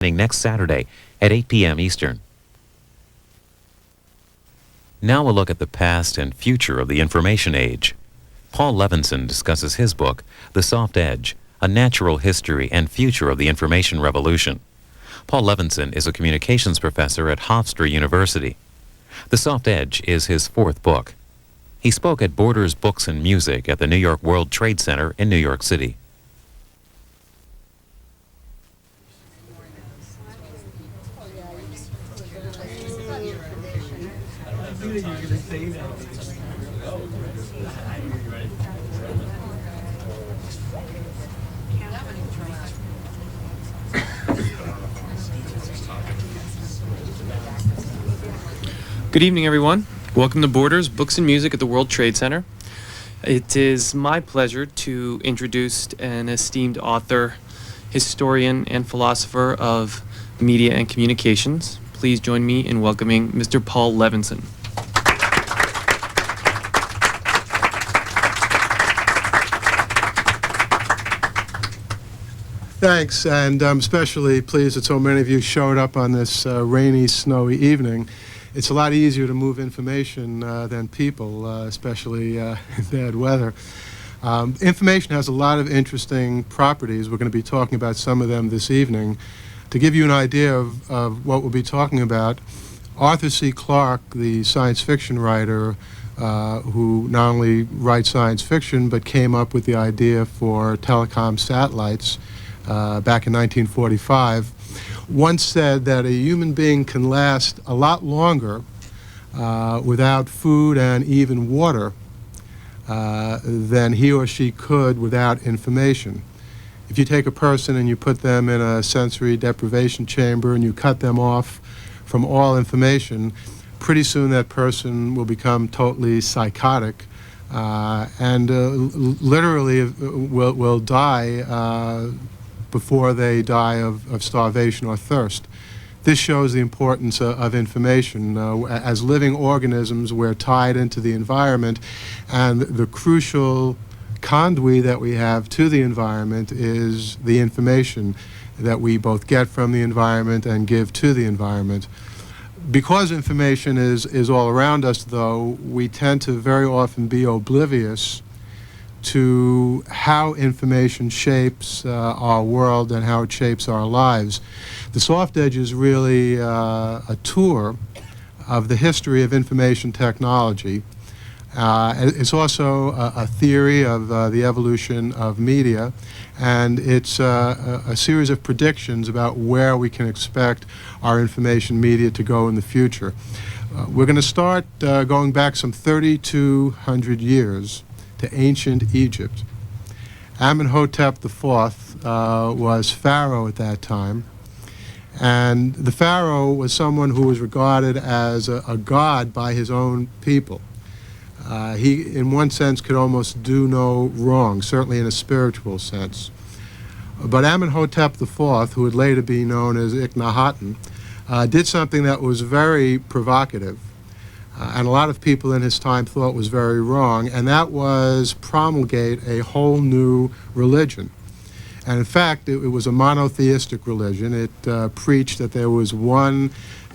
next Saturday at 8 p.m. Eastern. Now a look at the past and future of the information age. Paul Levinson discusses his book, The Soft Edge, A Natural History and Future of the Information Revolution. Paul Levinson is a communications professor at Hofstra University. The Soft Edge is his fourth book. He spoke at Borders Books and Music at the New York World Trade Center in New York City. Good evening, everyone. Welcome to Borders, Books and Music at the World Trade Center. It is my pleasure to introduce an esteemed author, historian, and philosopher of media and communications. Please join me in welcoming Mr. Paul Levinson. Thanks, and I'm especially pleased that so many of you showed up on this rainy, snowy evening. It's a lot easier to move information than people, especially in bad weather. Information has a lot of interesting properties. We're going to be talking about some of them this evening. To give you an idea of what we'll be talking about, Arthur C. Clarke, the science fiction writer, who not only writes science fiction but came up with the idea for telecom satellites back in 1945, once said that a human being can last a lot longer without food and even water than he or she could without information. If you take a person and you put them in a sensory deprivation chamber and you cut them off from all information, pretty soon that person will become totally psychotic and literally will die before they die of starvation or thirst. This shows the importance of information. As living organisms, we're tied into the environment, and the crucial conduit that we have to the environment is the information that we both get from the environment and give to the environment. Because information is all around us, though, we tend to very often be oblivious to how information shapes our world and how it shapes our lives. The Soft Edge is really a tour of the history of information technology. It's also a theory of the evolution of media, and it's a series of predictions about where we can expect our information media to go in the future. We're going to start going back some 3,200 years to ancient Egypt. Amenhotep IV was pharaoh at that time, and the pharaoh was someone who was regarded as a god by his own people. He, in one sense, could almost do no wrong, certainly in a spiritual sense. But Amenhotep IV, who would later be known as Akhenaten, did something that was very provocative. And a lot of people in his time thought was very wrong, and that was promulgate a whole new religion. And in fact, it was a monotheistic religion. It preached that there was one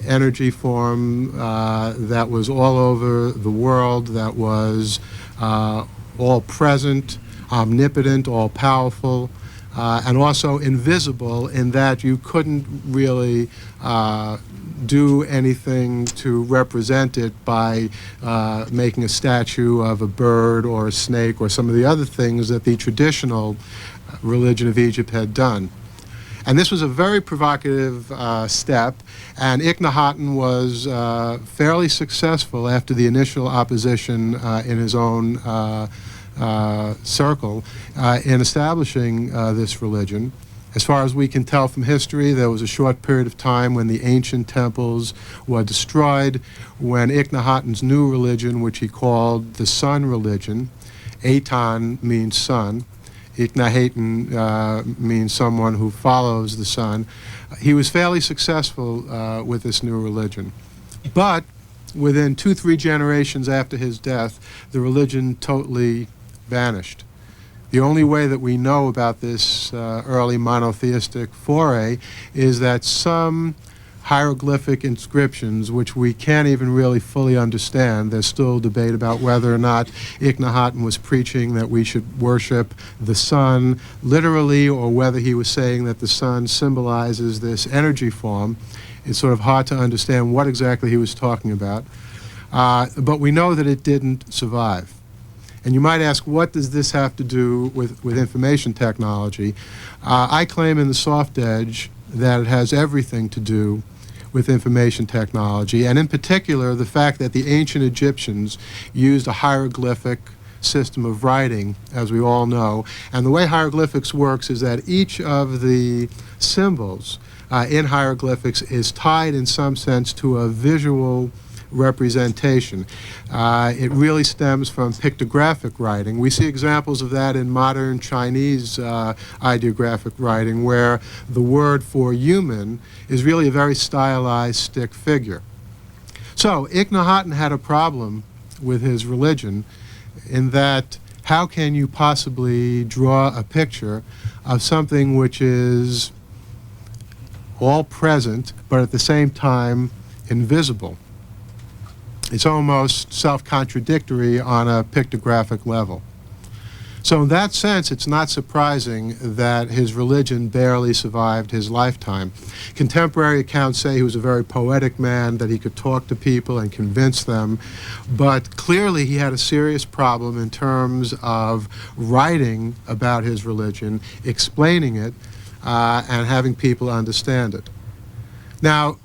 energy form that was all over the world, that was all present, omnipotent, all powerful, and also invisible in that you couldn't really do anything to represent it by making a statue of a bird or a snake or some of the other things that the traditional religion of Egypt had done. And this was a very provocative step, and Akhenaten was fairly successful after the initial opposition in his own circle in establishing this religion. As far as we can tell from history, there was a short period of time when the ancient temples were destroyed, when Akhenaten's new religion, which he called the sun religion, Aton means sun, Akhenaten means someone who follows the sun. He was fairly successful with this new religion. But within 2-3 generations after his death, the religion totally vanished. The only way that we know about this early monotheistic foray is that some hieroglyphic inscriptions, which we can't even really fully understand. There's still debate about whether or not Akhenaten was preaching that we should worship the sun literally, or whether he was saying that the sun symbolizes this energy form. It's sort of hard to understand what exactly he was talking about. But we know that it didn't survive. And you might ask, what does this have to do with information technology? I claim in the soft edge that it has everything to do with information technology, and in particular the fact that the ancient Egyptians used a hieroglyphic system of writing, as we all know. And the way hieroglyphics works is that each of the symbols in hieroglyphics is tied in some sense to a visual representation. It really stems from pictographic writing. We see examples of that in modern Chinese ideographic writing, where the word for human is really a very stylized stick figure. So Akhenaten had a problem with his religion in that how can you possibly draw a picture of something which is all present but at the same time invisible? It's almost self-contradictory on a pictographic level. So in that sense, it's not surprising that his religion barely survived his lifetime. Contemporary accounts say he was a very poetic man, that he could talk to people and convince them, but clearly he had a serious problem in terms of writing about his religion, explaining it, and having people understand it. Now,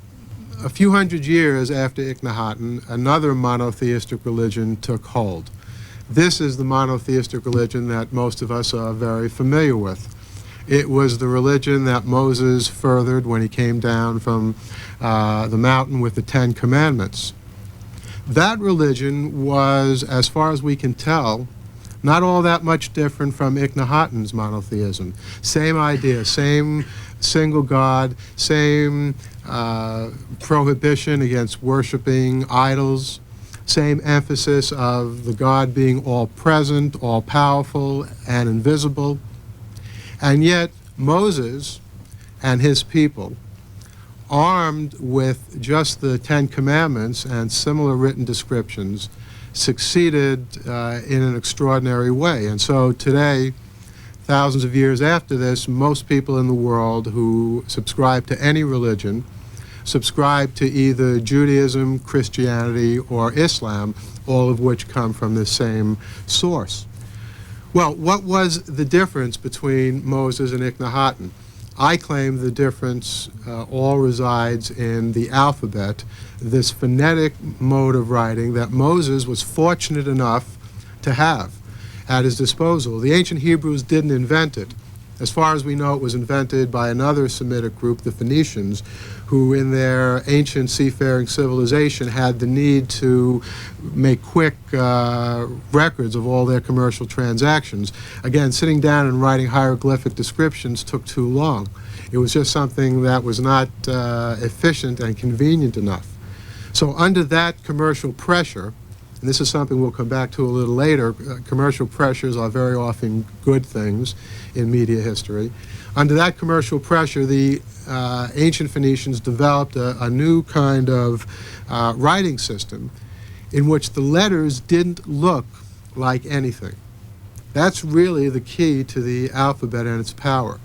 a few hundred years after Akhenaten, another monotheistic religion took hold. This is the monotheistic religion that most of us are very familiar with. It was the religion that Moses furthered when he came down from the mountain with the Ten Commandments. That religion was, as far as we can tell, not all that much different from Akhenaten's monotheism. Same idea, same single God, same prohibition against worshiping idols, same emphasis of the God being all-present, all-powerful, and invisible. And yet Moses and his people, armed with just the Ten Commandments and similar written descriptions, succeeded in an extraordinary way. And so today, thousands of years after this, most people in the world who subscribe to any religion subscribe to either Judaism, Christianity, or Islam, all of which come from the same source. Well, what was the difference between Moses and Akhenaten? I claim the difference all resides in the alphabet, this phonetic mode of writing that Moses was fortunate enough to have at his disposal. The ancient Hebrews didn't invent it. As far as we know, it was invented by another Semitic group, the Phoenicians, who in their ancient seafaring civilization had the need to make quick records of all their commercial transactions. Again, sitting down and writing hieroglyphic descriptions took too long. It was just something that was not efficient and convenient enough. So under that commercial pressure, and this is something we'll come back to a little later, commercial pressures are very often good things in media history. Under that commercial pressure, the ancient Phoenicians developed a new kind of writing system in which the letters didn't look like anything. That's really the key to the alphabet and its power.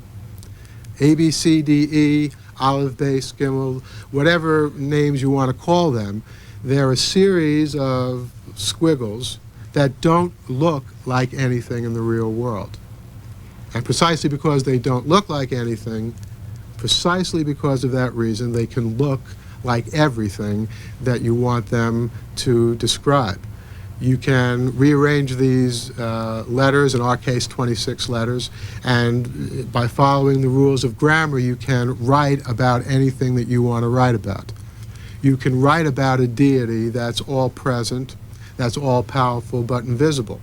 A, B, C, D, E, Aleph, Beis, Gimel, whatever names you want to call them, they're a series of squiggles that don't look like anything in the real world. And precisely because they don't look like anything, precisely because of that reason, they can look like everything that you want them to describe. You can rearrange these letters, in our case 26 letters, and by following the rules of grammar, you can write about anything that you want to write about. You can write about a deity that's all present, that's all powerful but invisible.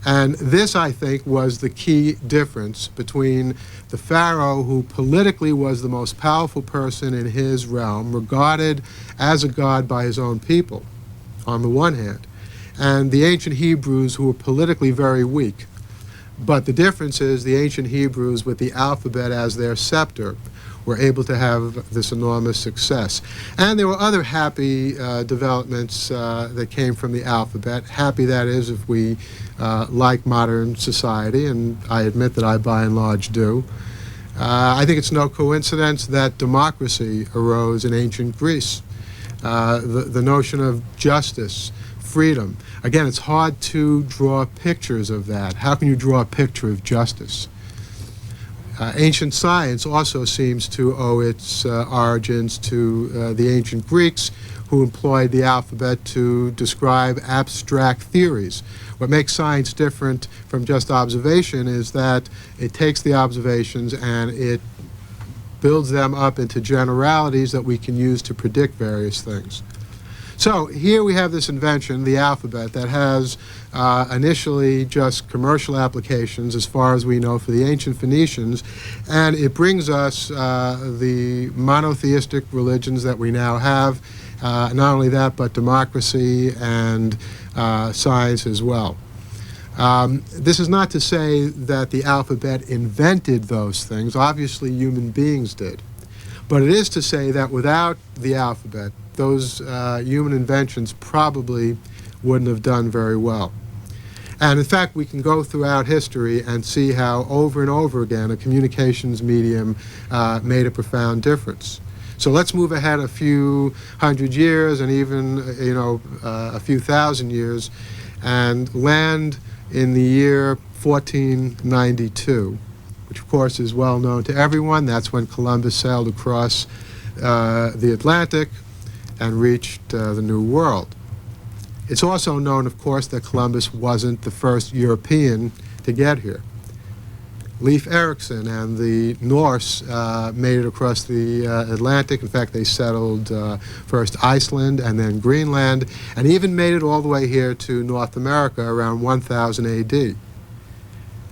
And this, I think, was the key difference between the pharaoh, who politically was the most powerful person in his realm, regarded as a god by his own people, on the one hand, and the ancient Hebrews, who were politically very weak, But the difference is the ancient Hebrews, with the alphabet as their scepter, were able to have this enormous success. And there were other happy developments that came from the alphabet. Happy, that is, if we like modern society, and I admit that I by and large do. I think it's no coincidence that democracy arose in ancient Greece. The notion of justice, freedom. Again, it's hard to draw pictures of that. How can you draw a picture of justice? Ancient science also seems to owe its origins to the ancient Greeks, who employed the alphabet to describe abstract theories. What makes science different from just observation is that it takes the observations and it builds them up into generalities that we can use to predict various things. So here we have this invention, the alphabet, that has initially just commercial applications, as far as we know, for the ancient Phoenicians, and it brings us the monotheistic religions that we now have. Not only that, but democracy and science as well. This is not to say that the alphabet invented those things. Obviously, human beings did. But it is to say that without the alphabet, those human inventions probably wouldn't have done very well. And in fact, we can go throughout history and see how over and over again a communications medium made a profound difference. So let's move ahead a few hundred years and even, a few thousand years and land in the year 1492, which of course is well known to everyone. That's when Columbus sailed across the Atlantic and reached the New World. It's also known, of course, that Columbus wasn't the first European to get here. Leif Erikson and the Norse made it across the Atlantic. In fact, they settled first Iceland and then Greenland, and even made it all the way here to North America around 1000 AD.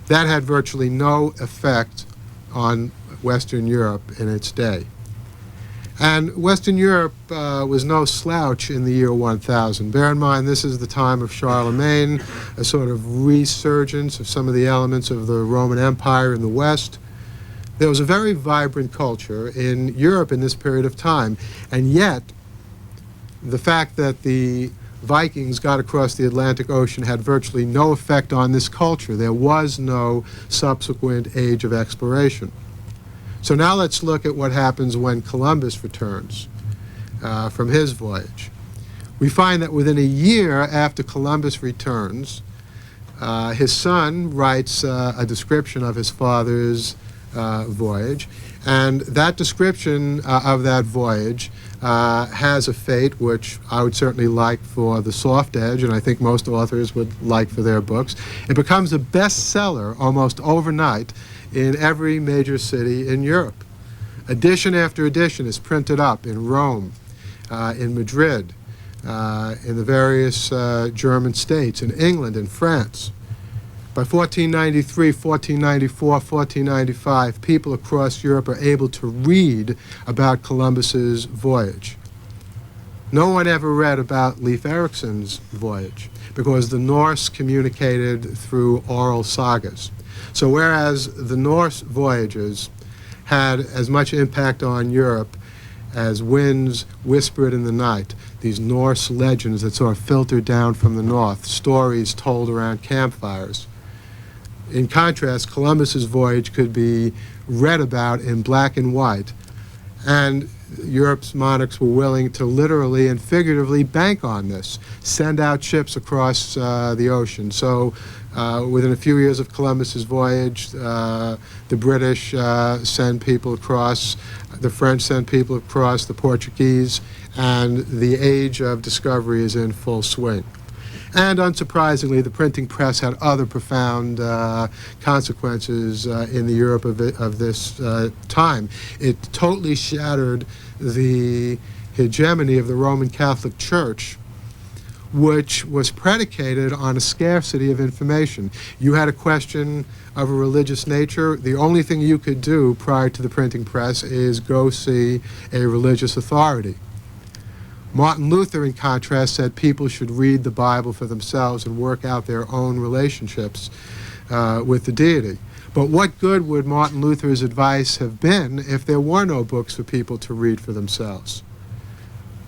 That had virtually no effect on Western Europe in its day. And Western Europe was no slouch in the year 1000. Bear in mind, this is the time of Charlemagne, a sort of resurgence of some of the elements of the Roman Empire in the West. There was a very vibrant culture in Europe in this period of time, and yet the fact that the Vikings got across the Atlantic Ocean had virtually no effect on this culture. There was no subsequent age of exploration. So now let's look at what happens when Columbus returns from his voyage. We find that within a year after Columbus returns, his son writes a description of his father's voyage, and that description of that voyage has a fate which I would certainly like for the soft edge, and I think most authors would like for their books. It becomes a bestseller almost overnight in every major city in Europe. Edition after edition is printed up in Rome, in Madrid, in the various German states, in England and France. By 1493, 1494, 1495, people across Europe are able to read about Columbus's voyage. No one ever read about Leif Erikson's voyage because the Norse communicated through oral sagas. So whereas the Norse voyages had as much impact on Europe as winds whispered in the night, these Norse legends that sort of filtered down from the north, stories told around campfires. In contrast, Columbus's voyage could be read about in black and white, and Europe's monarchs were willing to literally and figuratively bank on this, send out ships across the ocean. So within a few years of Columbus's voyage, the British send people across, the French send people across, the Portuguese, and the age of discovery is in full swing. And unsurprisingly, the printing press had other profound consequences in the Europe of this time. It totally shattered the hegemony of the Roman Catholic Church, which was predicated on a scarcity of information. You had a question of a religious nature, the only thing you could do prior to the printing press is go see a religious authority. Martin Luther, in contrast, said people should read the Bible for themselves and work out their own relationships with the deity. But what good would Martin Luther's advice have been if there were no books for people to read for themselves?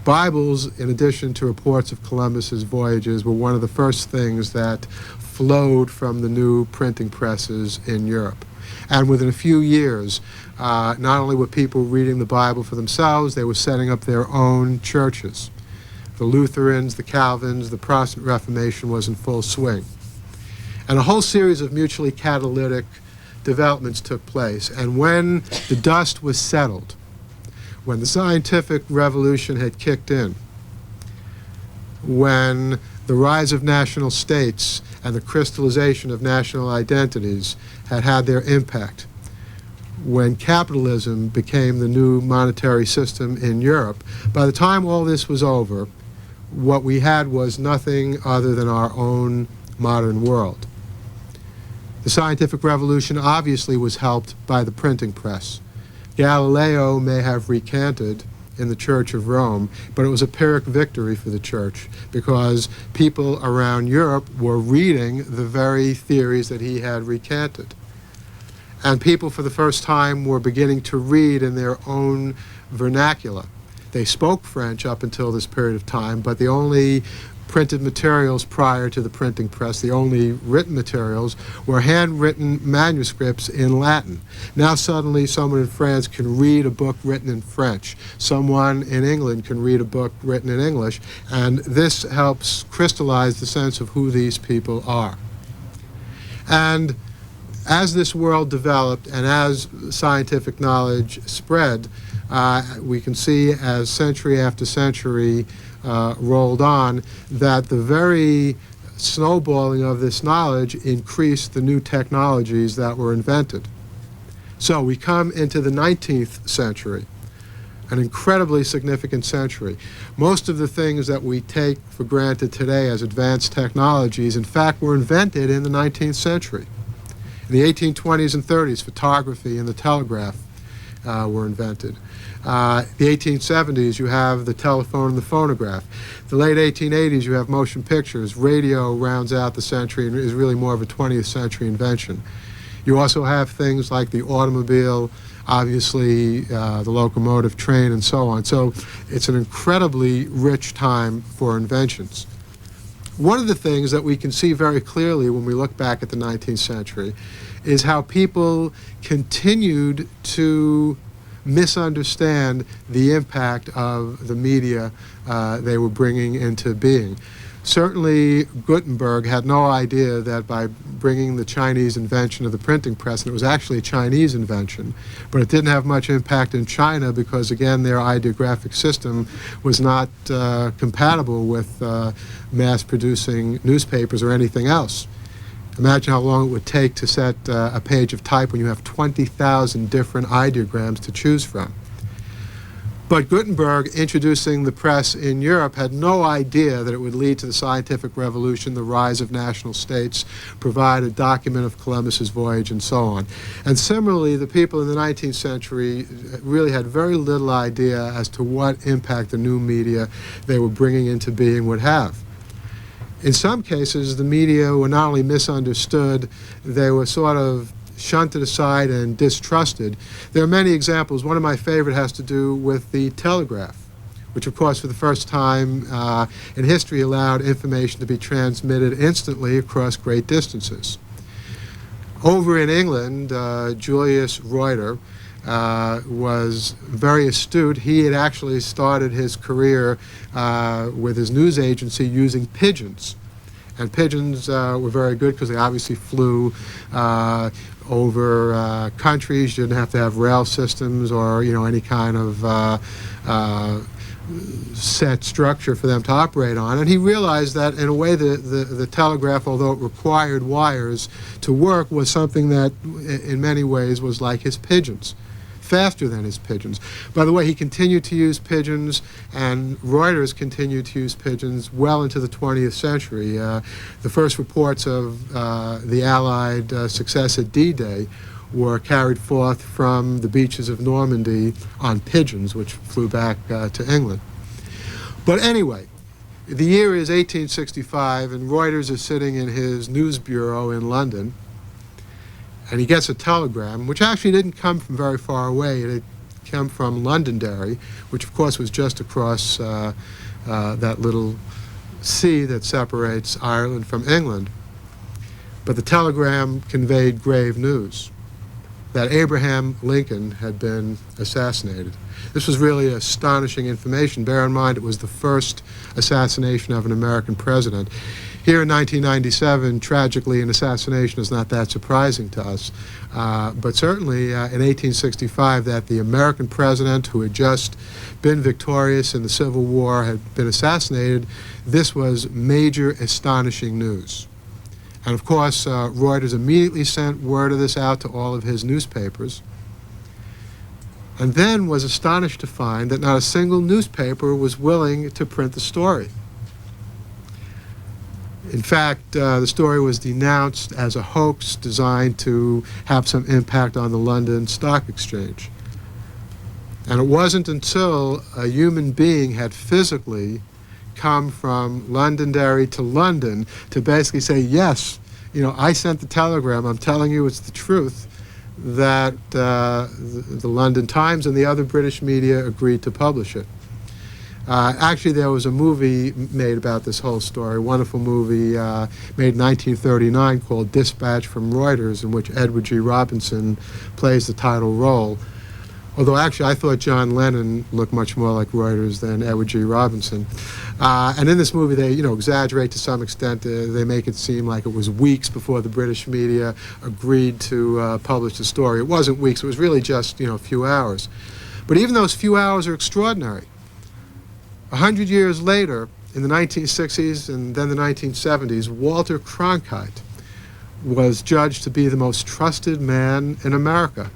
Bibles, in addition to reports of Columbus's voyages, were one of the first things that flowed from the new printing presses in Europe. And within a few years, not only were people reading the Bible for themselves, they were setting up their own churches. The Lutherans, the Calvins, the Protestant Reformation was in full swing. And a whole series of mutually catalytic developments took place. And when the dust was settled, when the scientific revolution had kicked in, when the rise of national states and the crystallization of national identities had had their impact, when capitalism became the new monetary system in Europe, by the time all this was over, what we had was nothing other than our own modern world. The scientific revolution obviously was helped by the printing press. Galileo may have recanted in the Church of Rome, but it was a Pyrrhic victory for the Church because people around Europe were reading the very theories that he had recanted. And people for the first time were beginning to read in their own vernacular. They spoke French up until this period of time, but the only printed materials prior to the printing press, the only written materials, were handwritten manuscripts in Latin. Now suddenly someone in France can read a book written in French. Someone in England can read a book written in English, and this helps crystallize the sense of who these people are. And as this world developed and as scientific knowledge spread, we can see as century after century rolled on that the very snowballing of this knowledge increased the new technologies that were invented. So we come into the 19th century, an incredibly significant century. Most of the things that we take for granted today as advanced technologies, in fact, were invented in the 19th century. In the 1820s and 30s, photography and the telegraph were invented. The 1870s, you have the telephone and the phonograph. The late 1880s, you have motion pictures. Radio rounds out the century and is really more of a 20th century invention. You also have things like the automobile, obviously the locomotive, train, and so on. So it's an incredibly rich time for inventions. One of the things that we can see very clearly when we look back at the 19th century is how people continued to misunderstand the impact of the media they were bringing into being. Certainly, Gutenberg had no idea that by bringing the Chinese invention of the printing press, and it was actually a Chinese invention, but it didn't have much impact in China because, again, their ideographic system was not compatible with mass-producing newspapers or anything else. Imagine how long it would take to set a page of type when you have 20,000 different ideograms to choose from. But Gutenberg, introducing the press in Europe, had no idea that it would lead to the scientific revolution, the rise of national states, provide a document of Columbus's voyage, and so on. And similarly, the people in the 19th century really had very little idea as to what impact the new media they were bringing into being would have. In some cases, the media were not only misunderstood, they were sort of shunted aside and distrusted. There are many examples. One of my favorite has to do with the telegraph, which of course for the first time in history allowed information to be transmitted instantly across great distances. Over in England, Julius Reuter was very astute. He had actually started his career with his news agency using pigeons. And pigeons were very good because they obviously flew over countries. You didn't have to have rail systems or any kind of set structure for them to operate on. And he realized that in a way the telegraph, although it required wires to work, was something that in many ways was like his pigeons, faster than his pigeons. By the way, he continued to use pigeons, and Reuters continued to use pigeons well into the 20th century. The first reports of the Allied success at D-Day were carried forth from the beaches of Normandy on pigeons, which flew back to England. But anyway, the year is 1865, and Reuters is sitting in his news bureau in London, and he gets a telegram, which actually didn't come from very far away. It had come from Londonderry, which of course was just across that little sea that separates Ireland from England. But the telegram conveyed grave news, that Abraham Lincoln had been assassinated. This was really astonishing information. Bear in mind, it was the first assassination of an American president. Here in 1997, tragically, an assassination is not that surprising to us. But certainly in 1865, that the American president who had just been victorious in the Civil War had been assassinated, this was major, astonishing news. And of course, Reuters immediately sent word of this out to all of his newspapers, and then was astonished to find that not a single newspaper was willing to print the story. In fact, the story was denounced as a hoax designed to have some impact on the London Stock Exchange. And it wasn't until a human being had physically come from Londonderry to London to basically say, yes, I sent the telegram, I'm telling you it's the truth, that the London Times and the other British media agreed to publish it. Actually, there was a movie made about this whole story, a wonderful movie made in 1939 called Dispatch from Reuters, in which Edward G. Robinson plays the title role. Although actually I thought John Lennon looked much more like Reuters than Edward G. Robinson. And in this movie they exaggerate to some extent. They make it seem like it was weeks before the British media agreed to publish the story. It wasn't weeks, it was really just a few hours. But even those few hours are extraordinary. 100 years later, in the 1960s and then the 1970s, Walter Cronkite was judged to be the most trusted man in America.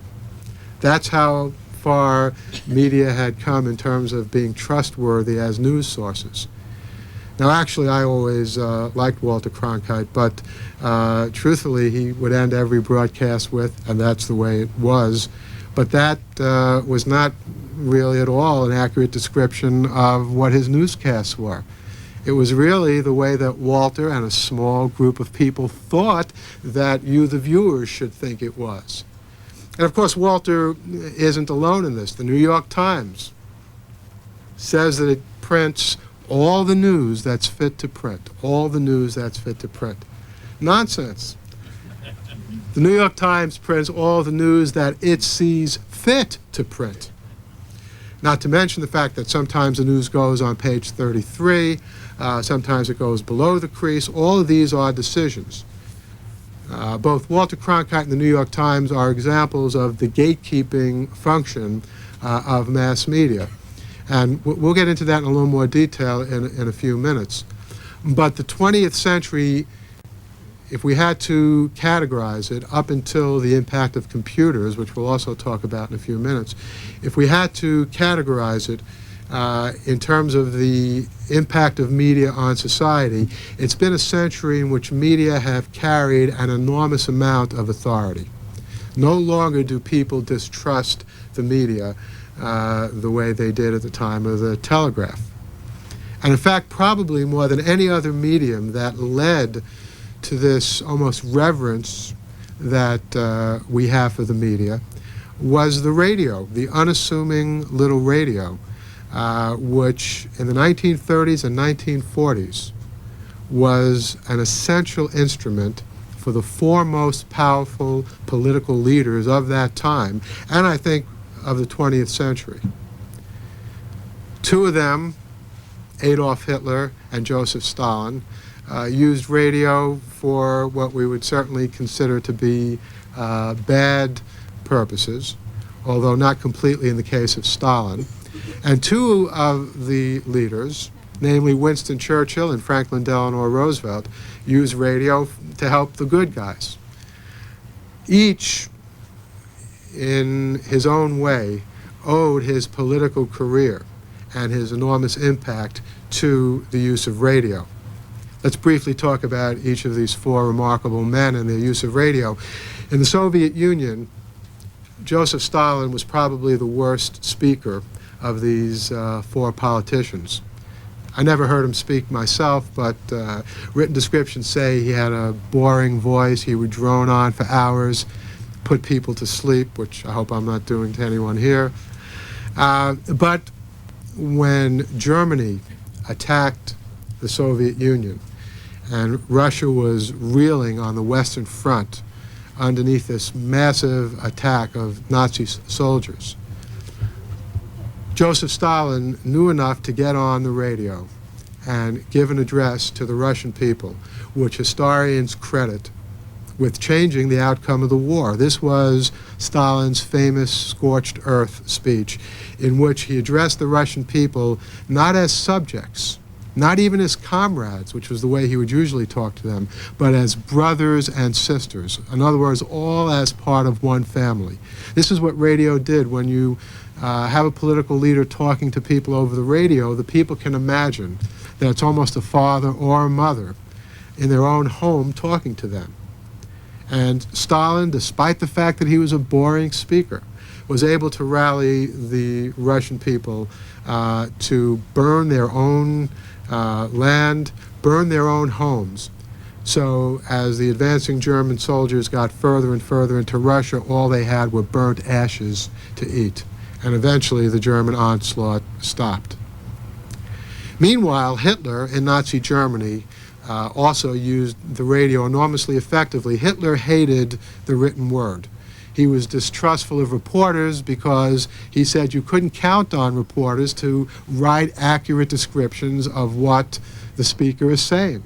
That's how far media had come in terms of being trustworthy as news sources. Now, actually, I always liked Walter Cronkite, but truthfully, he would end every broadcast with, and that's the way it was, but that was not really at all an accurate description of what his newscasts were. It was really the way that Walter and a small group of people thought that you, the viewers, should think it was. And of course, Walter isn't alone in this. The New York Times says that it prints all the news that's fit to print. All the news that's fit to print. Nonsense. The New York Times prints all the news that it sees fit to print. Not to mention the fact that sometimes the news goes on page 33, sometimes it goes below the crease. All of these are decisions. Both Walter Cronkite and the New York Times are examples of the gatekeeping function of mass media. And we'll get into that in a little more detail in a few minutes. But the 20th century, if we had to categorize it up until the impact of computers, which we'll also talk about in a few minutes, if we had to categorize it in terms of the impact of media on society, it's been a century in which media have carried an enormous amount of authority. No longer do people distrust the media the way they did at the time of the telegraph. And in fact, probably more than any other medium that led to this almost reverence that we have for the media was the radio, the unassuming little radio, which in the 1930s and 1940s was an essential instrument for the foremost powerful political leaders of that time, and I think of the 20th century. Two of them, Adolf Hitler and Joseph Stalin, used radio for what we would certainly consider to be bad purposes, although not completely in the case of Stalin. And two of the leaders, namely Winston Churchill and Franklin Delano Roosevelt, used radio to help the good guys. Each, in his own way, owed his political career and his enormous impact to the use of radio. Let's briefly talk about each of these four remarkable men and their use of radio. In the Soviet Union, Joseph Stalin was probably the worst speaker of these four politicians. I never heard him speak myself, but written descriptions say he had a boring voice, he would drone on for hours, put people to sleep, which I hope I'm not doing to anyone here. But when Germany attacked the Soviet Union and Russia was reeling on the Western Front underneath this massive attack of Nazi soldiers, Joseph Stalin knew enough to get on the radio and give an address to the Russian people, which historians credit with changing the outcome of the war. This was Stalin's famous scorched earth speech, in which he addressed the Russian people not as subjects, not even as comrades, which was the way he would usually talk to them, but as brothers and sisters. In other words, all as part of one family. This is what radio did. When you have a political leader talking to people over the radio, the people can imagine that it's almost a father or a mother in their own home talking to them. And Stalin, despite the fact that he was a boring speaker, was able to rally the Russian people to burn their own land, burn their own homes. So as the advancing German soldiers got further and further into Russia, all they had were burnt ashes to eat. And eventually the German onslaught stopped. Meanwhile, Hitler in Nazi Germany also used the radio enormously effectively. Hitler hated the written word. He was distrustful of reporters because he said you couldn't count on reporters to write accurate descriptions of what the speaker is saying.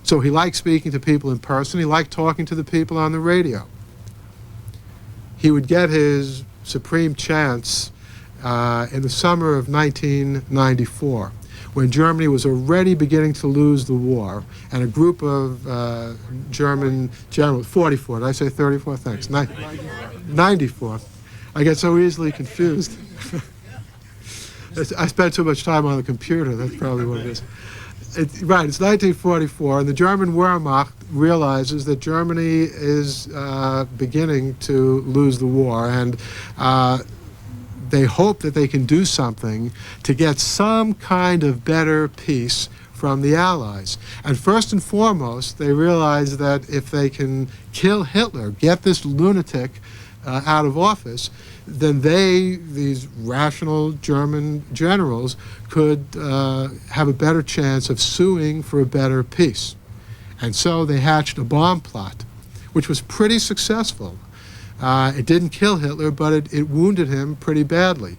So he liked speaking to people in person. He liked talking to the people on the radio. He would get his supreme chance in the summer of 1994. When Germany was already beginning to lose the war, and a group of German generals, 44, did I say 34? Thanks. 94. I get so easily confused. I spent too much time on the computer, that's probably what it is. Right, it's 1944, and the German Wehrmacht realizes that Germany is beginning to lose the war, and they hope that they can do something to get some kind of better peace from the Allies. And first and foremost, they realize that if they can kill Hitler, get this lunatic out of office, then they, these rational German generals, could have a better chance of suing for a better peace. And so they hatched a bomb plot, which was pretty successful. It didn't kill Hitler, but it wounded him pretty badly.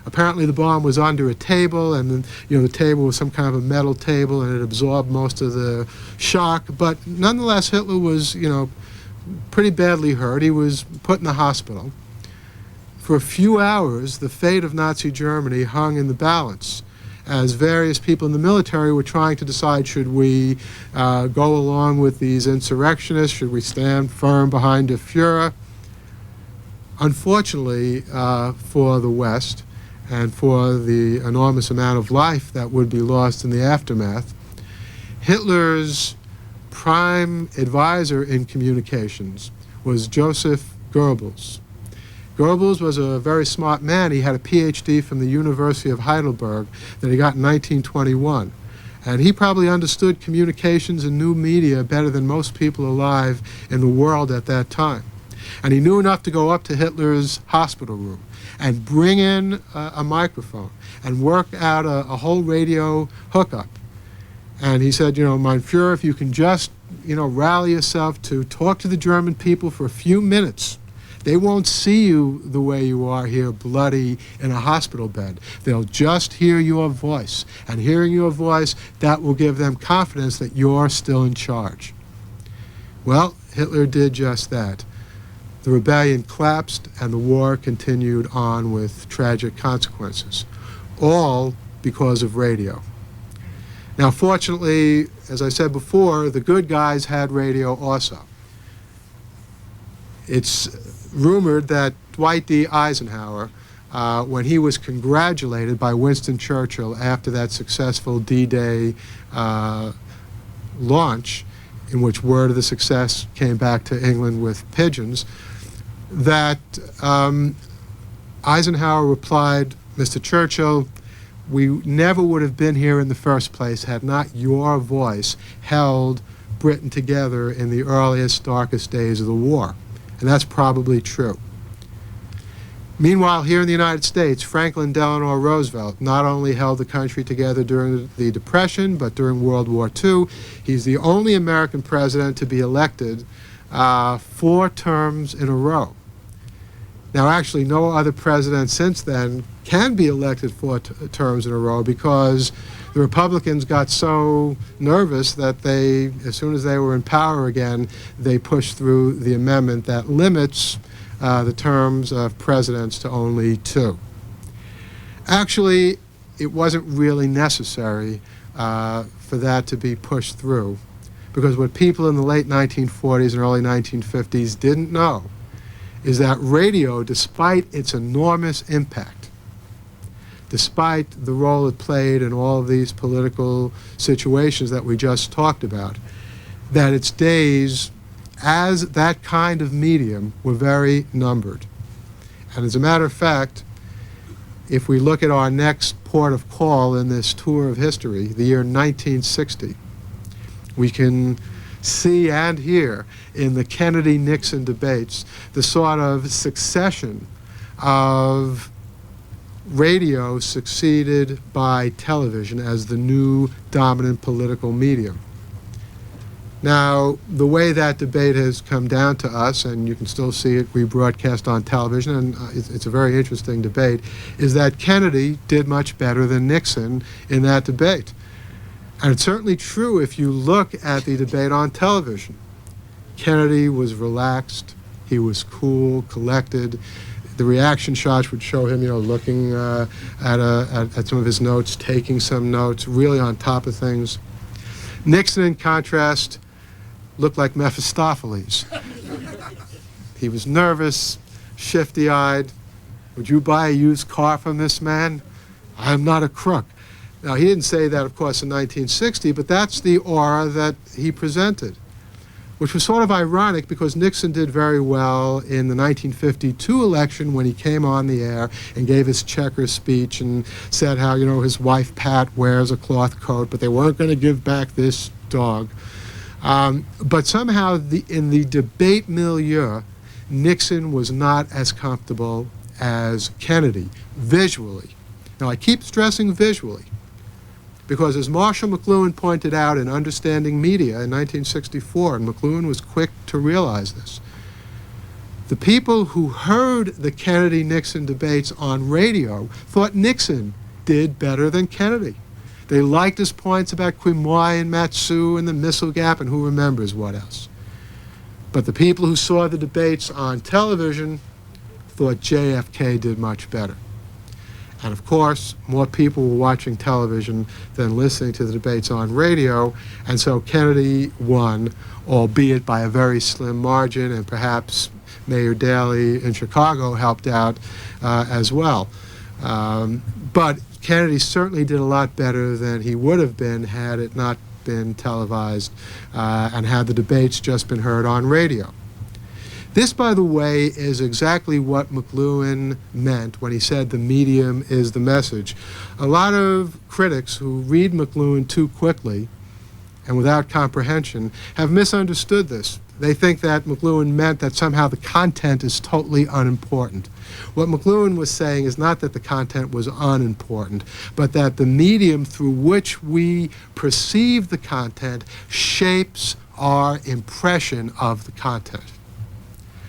Apparently the bomb was under a table, and the table was some kind of a metal table, and it absorbed most of the shock. But nonetheless, Hitler was, pretty badly hurt. He was put in the hospital. For a few hours, the fate of Nazi Germany hung in the balance, as various people in the military were trying to decide, should we go along with these insurrectionists? Should we stand firm behind the Fuhrer? Unfortunately for the West and for the enormous amount of life that would be lost in the aftermath, Hitler's prime advisor in communications was Joseph Goebbels. Goebbels was a very smart man. He had a PhD from the University of Heidelberg that he got in 1921. And he probably understood communications and new media better than most people alive in the world at that time. And he knew enough to go up to Hitler's hospital room and bring in a microphone and work out a whole radio hookup. And he said, mein Führer, if you can just, rally yourself to talk to the German people for a few minutes, they won't see you the way you are here, bloody in a hospital bed. They'll just hear your voice. And hearing your voice, that will give them confidence that you're still in charge. Well, Hitler did just that. The rebellion collapsed, and the war continued on with tragic consequences, all because of radio. Now, fortunately, as I said before, the good guys had radio also. It's rumored that Dwight D. Eisenhower, when he was congratulated by Winston Churchill after that successful D-Day launch, in which word of the success came back to England with pigeons, that Eisenhower replied, Mr. Churchill, we never would have been here in the first place had not your voice held Britain together in the earliest, darkest days of the war. And that's probably true. Meanwhile, here in the United States, Franklin Delano Roosevelt not only held the country together during the Depression, but during World War II. He's the only American president to be elected 4 terms in a row. Now, actually, no other president since then can be elected 4 terms in a row because the Republicans got so nervous that they, as soon as they were in power again, they pushed through the amendment that limits the terms of presidents to only 2. Actually, it wasn't really necessary for that to be pushed through, because what people in the late 1940s and early 1950s didn't know is that radio, despite its enormous impact, despite the role it played in all of these political situations that we just talked about, that its days as that kind of medium were very numbered. And as a matter of fact, if we look at our next port of call in this tour of history, the year 1960, we can see and hear in the Kennedy-Nixon debates the sort of succession of radio succeeded by television as the new dominant political medium. Now, the way that debate has come down to us, and you can still see it rebroadcast on television, and it's a very interesting debate, is that Kennedy did much better than Nixon in that debate. And it's certainly true if you look at the debate on television. Kennedy was relaxed, he was cool, collected. The reaction shots would show him, looking at some of his notes, taking some notes, really on top of things. Nixon, in contrast, looked like Mephistopheles. He was nervous, shifty-eyed. Would you buy a used car from this man? I am not a crook. Now, he didn't say that, of course, in 1960, but that's the aura that he presented, which was sort of ironic because Nixon did very well in the 1952 election when he came on the air and gave his checker speech and said how, his wife Pat wears a cloth coat, but they weren't going to give back this dog. But somehow in the debate milieu, Nixon was not as comfortable as Kennedy, visually. Now, I keep stressing visually, because as Marshall McLuhan pointed out in Understanding Media in 1964, and McLuhan was quick to realize this, the people who heard the Kennedy-Nixon debates on radio thought Nixon did better than Kennedy. They liked his points about Quemoy and Matsu and the missile gap and who remembers what else. But the people who saw the debates on television thought JFK did much better. And of course, more people were watching television than listening to the debates on radio, and so Kennedy won, albeit by a very slim margin, and perhaps Mayor Daley in Chicago helped out as well. But Kennedy certainly did a lot better than he would have been had it not been televised and had the debates just been heard on radio. This, by the way, is exactly what McLuhan meant when he said the medium is the message. A lot of critics who read McLuhan too quickly and without comprehension have misunderstood this. They think that McLuhan meant that somehow the content is totally unimportant. What McLuhan was saying is not that the content was unimportant, but that the medium through which we perceive the content shapes our impression of the content.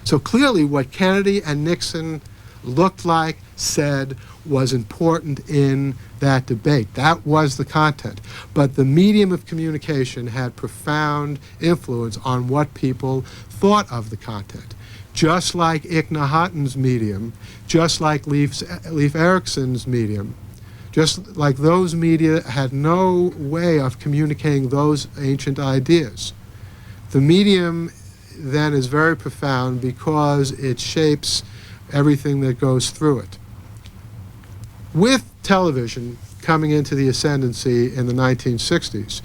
So clearly what Kennedy and Nixon looked like, said, was important in that debate. That was the content. But the medium of communication had profound influence on what people thought of the content. Just like Iknahaten's medium, just like Leif Erikson's medium, just like those media had no way of communicating those ancient ideas. The medium then is very profound because it shapes everything that goes through it. With television coming into the ascendancy in the 1960s,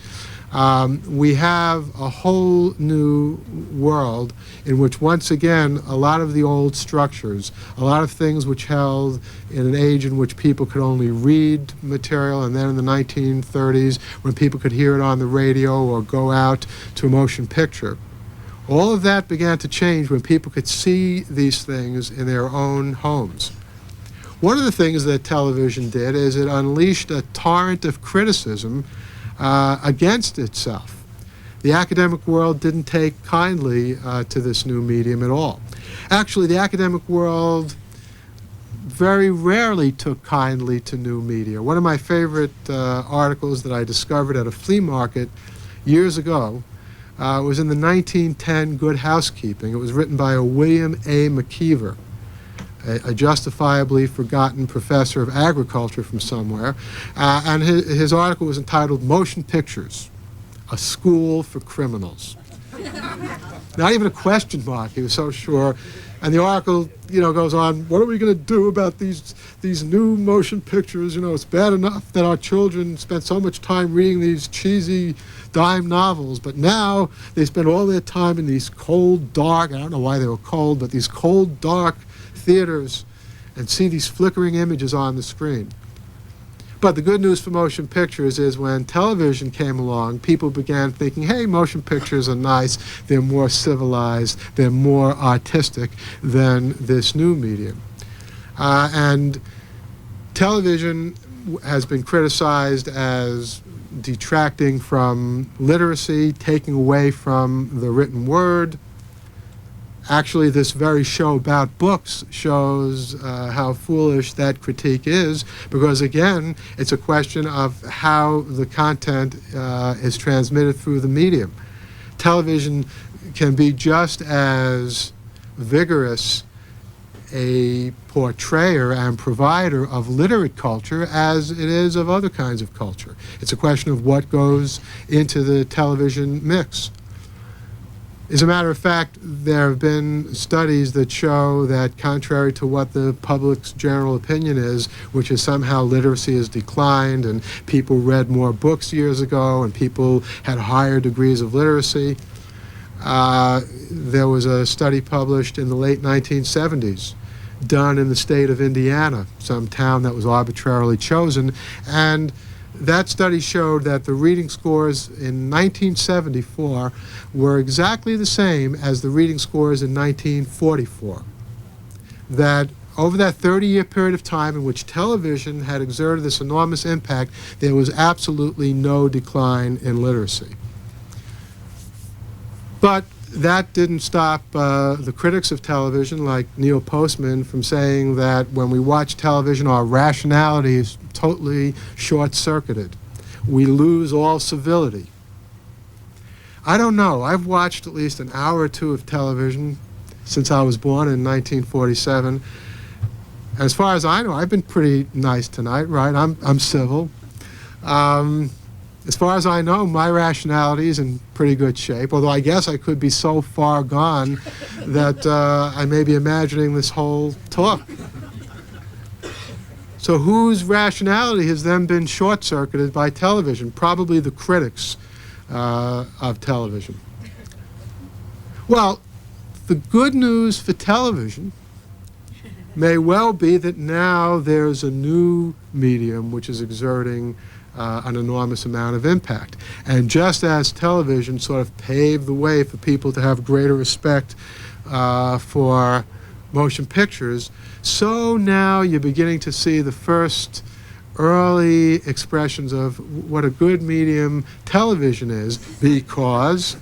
we have a whole new world in which, once again, a lot of the old structures, a lot of things which held in an age in which people could only read material, and then in the 1930s when people could hear it on the radio or go out to a motion picture, All of that began to change when people could see these things in their own homes. One of the things that television did is it unleashed a torrent of criticism against itself. The academic world didn't take kindly to this new medium at all. Actually, the academic world very rarely took kindly to new media. One of my favorite articles that I discovered at a flea market years ago was in the 1910 Good Housekeeping. It was written by a William A. McKeever, a justifiably forgotten professor of agriculture from somewhere. And his article was entitled Motion Pictures, a School for Criminals. Not even a question mark, he was so sure. And the article, goes on, what are we going to do about these new motion pictures? It's bad enough that our children spent so much time reading these cheesy dime novels, but now they spend all their time in these cold, dark, I don't know why they were cold, but these cold, dark theaters and see these flickering images on the screen. But the good news for motion pictures is when television came along, people began thinking, hey, motion pictures are nice, they're more civilized, they're more artistic than this new medium. And television has been criticized as detracting from literacy, taking away from the written word. Actually, this very show about books shows how foolish that critique is, because again, it's a question of how the content is transmitted through the medium. Television can be just as vigorous a portrayer and provider of literate culture as it is of other kinds of culture. It's a question of what goes into the television mix. As a matter of fact, there have been studies that show that contrary to what the public's general opinion is, which is somehow literacy has declined and people read more books years ago and people had higher degrees of literacy, there was a study published in the late 1970s done in the state of Indiana, some town that was arbitrarily chosen, and that study showed that the reading scores in 1974 were exactly the same as the reading scores in 1944. That over that 30-year period of time in which television had exerted this enormous impact, there was absolutely no decline in literacy. But that didn't stop the critics of television, like Neil Postman, from saying that when we watch television, our rationality is totally short-circuited. We lose all civility. I don't know. I've watched at least an hour or two of television since I was born in 1947. As far as I know, I've been pretty nice tonight, right? I'm civil. As far as I know, my rationality is in pretty good shape, although I guess I could be so far gone that I may be imagining this whole talk. So whose rationality has then been short-circuited by television? Probably the critics of television. Well, the good news for television may well be that now there's a new medium which is exerting an enormous amount of impact. And just as television sort of paved the way for people to have greater respect for motion pictures, so now you're beginning to see the first early expressions of what a good medium television is, because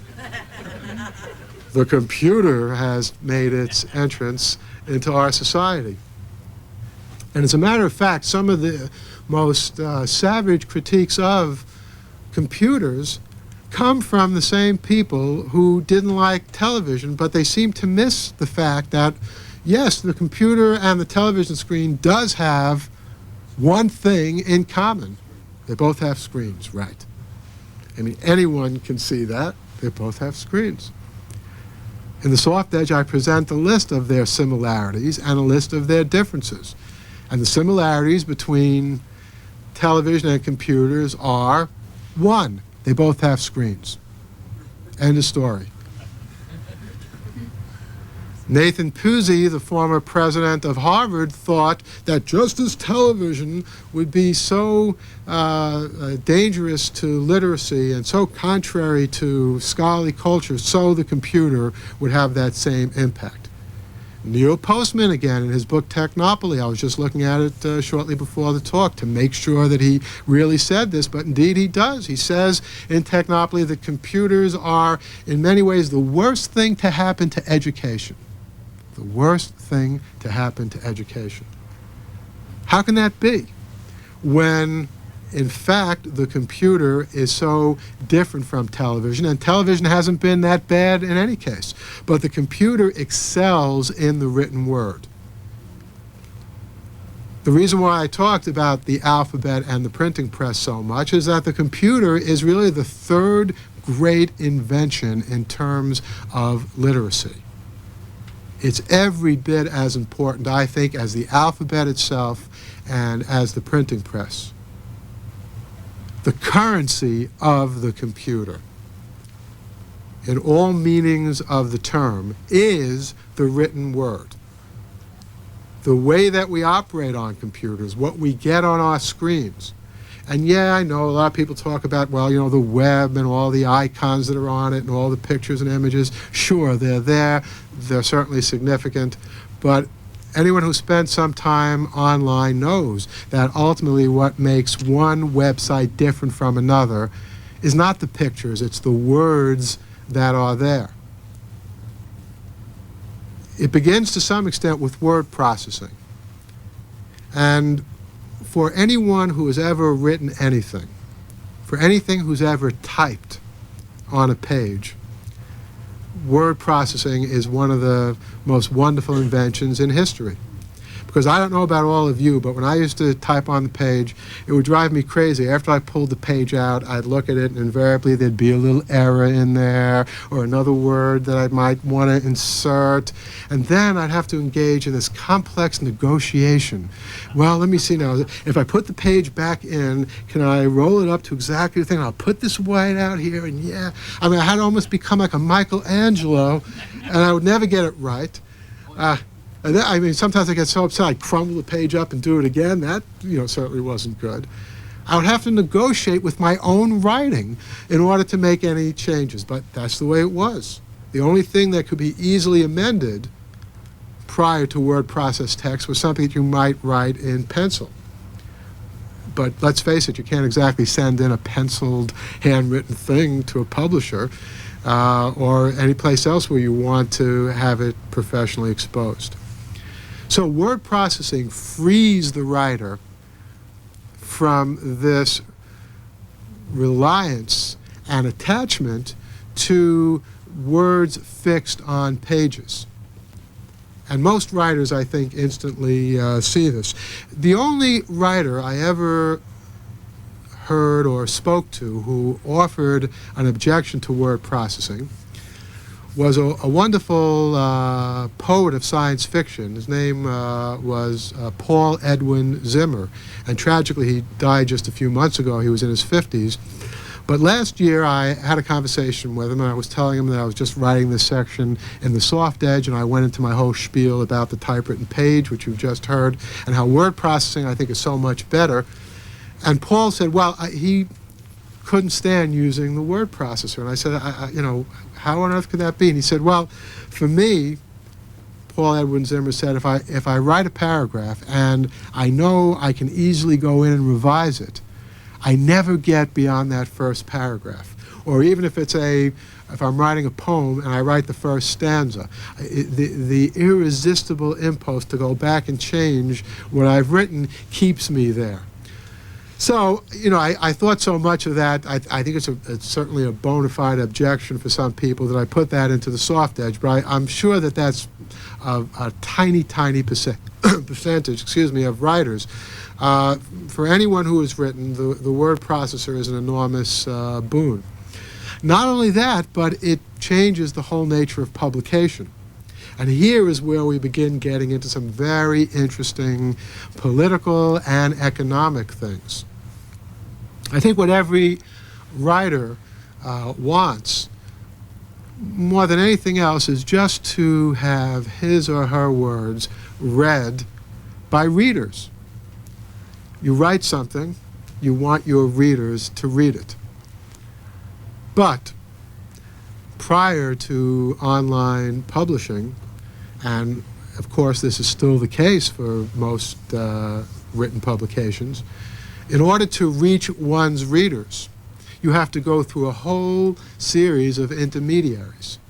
the computer has made its entrance into our society. And as a matter of fact, some of the most savage critiques of computers come from the same people who didn't like television, but they seem to miss the fact that, yes, the computer and the television screen does have one thing in common. They both have screens, right? I mean, anyone can see that. They both have screens. In the Soft Edge, I present a list of their similarities and a list of their differences. And the similarities between television and computers are, one, they both have screens. End of story. Nathan Pusey, the former president of Harvard, thought that just as television would be so dangerous to literacy and so contrary to scholarly culture, so the computer would have that same impact. Neil Postman, again, in his book Technopoly, I was just looking at it shortly before the talk to make sure that he really said this, but indeed he does. He says in Technopoly that computers are, in many ways, the worst thing to happen to education. The worst thing to happen to education. How can that be when, in fact, the computer is so different from television, and television hasn't been that bad in any case, but the computer excels in the written word. The reason why I talked about the alphabet and the printing press so much is that the computer is really the third great invention in terms of literacy. It's every bit as important, I think, as the alphabet itself and as the printing press. The currency of the computer, in all meanings of the term, is the written word. The way that we operate on computers, what we get on our screens. And yeah, I know a lot of people talk about, well, you know, the web and all the icons that are on it and all the pictures and images. Sure, they're there. They're certainly significant. But anyone who spent some time online knows that ultimately what makes one website different from another is not the pictures, it's the words that are there. It begins to some extent with word processing. And for anyone who has ever written anything, for anything who's ever typed on a page, word processing is one of the most wonderful inventions in history. Because I don't know about all of you, but when I used to type on the page, it would drive me crazy. After I pulled the page out, I'd look at it, and invariably there'd be a little error in there, or another word that I might want to insert. And then I'd have to engage in this complex negotiation. Well, let me see now. If I put the page back in, can I roll it up to exactly the thing? I'll put this white out here, and yeah. I mean, I had to almost become like a Michelangelo, and I would never get it right. And then, I mean, sometimes I get so upset I'd crumble the page up and do it again. That, you know, certainly wasn't good. I would have to negotiate with my own writing in order to make any changes, but that's the way it was. The only thing that could be easily amended prior to word processed text was something that you might write in pencil. But let's face it, you can't exactly send in a penciled, handwritten thing to a publisher or any place else where you want to have it professionally exposed. So word processing frees the writer from this reliance and attachment to words fixed on pages. And most writers, I think, instantly see this. The only writer I ever heard or spoke to who offered an objection to word processing was a wonderful poet of science fiction. His name was Paul Edwin Zimmer, and tragically he died just a few months ago. He was in his 50s. But last year I had a conversation with him, and I was telling him that I was just writing this section in the Soft Edge, and I went into my whole spiel about the typewritten page, which you've just heard, and how word processing I think is so much better. And Paul said, well, he couldn't stand using the word processor. And I said, you know, how on earth could that be? And he said, well, for me, Paul Edwin Zimmer said, if I write a paragraph and I know I can easily go in and revise it, I never get beyond that first paragraph. Or even if I'm writing a poem and I write the first stanza, the irresistible impulse to go back and change what I've written keeps me there. So, you know, I thought so much of that. I think it's certainly a bona fide objection for some people that I put that into the Soft Edge, but I'm sure that that's a tiny, tiny percentage, of writers. For anyone who has written, the word processor is an enormous boon. Not only that, but it changes the whole nature of publication. And here is where we begin getting into some very interesting political and economic things. I think what every writer wants more than anything else, is just to have his or her words read by readers. You write something, you want your readers to read it. But prior to online publishing, and of course this is still the case for most written publications, in order to reach one's readers, you have to go through a whole series of intermediaries.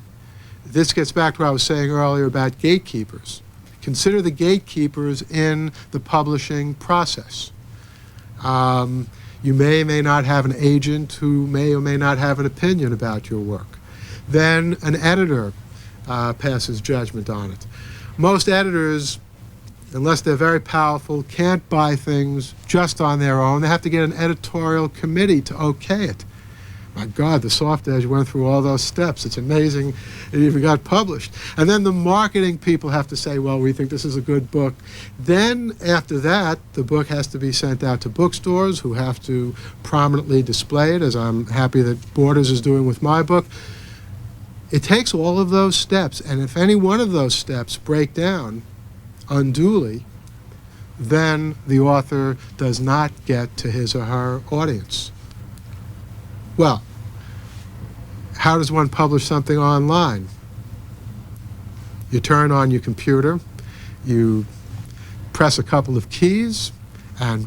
This gets back to what I was saying earlier about gatekeepers. Consider the gatekeepers in the publishing process. You may or may not have an agent who may or may not have an opinion about your work. Then an editor passes judgment on it. Most editors, unless they're very powerful, can't buy things just on their own. They have to get an editorial committee to okay it. My God, the Soft Edge went through all those steps. It's amazing it even got published. And then the marketing people have to say, well, we think this is a good book. Then after that, the book has to be sent out to bookstores who have to prominently display it, as I'm happy that Borders is doing with my book. It takes all of those steps, and if any one of those steps break down unduly, then the author does not get to his or her audience. Well, how does one publish something online? You turn on your computer, you press a couple of keys, and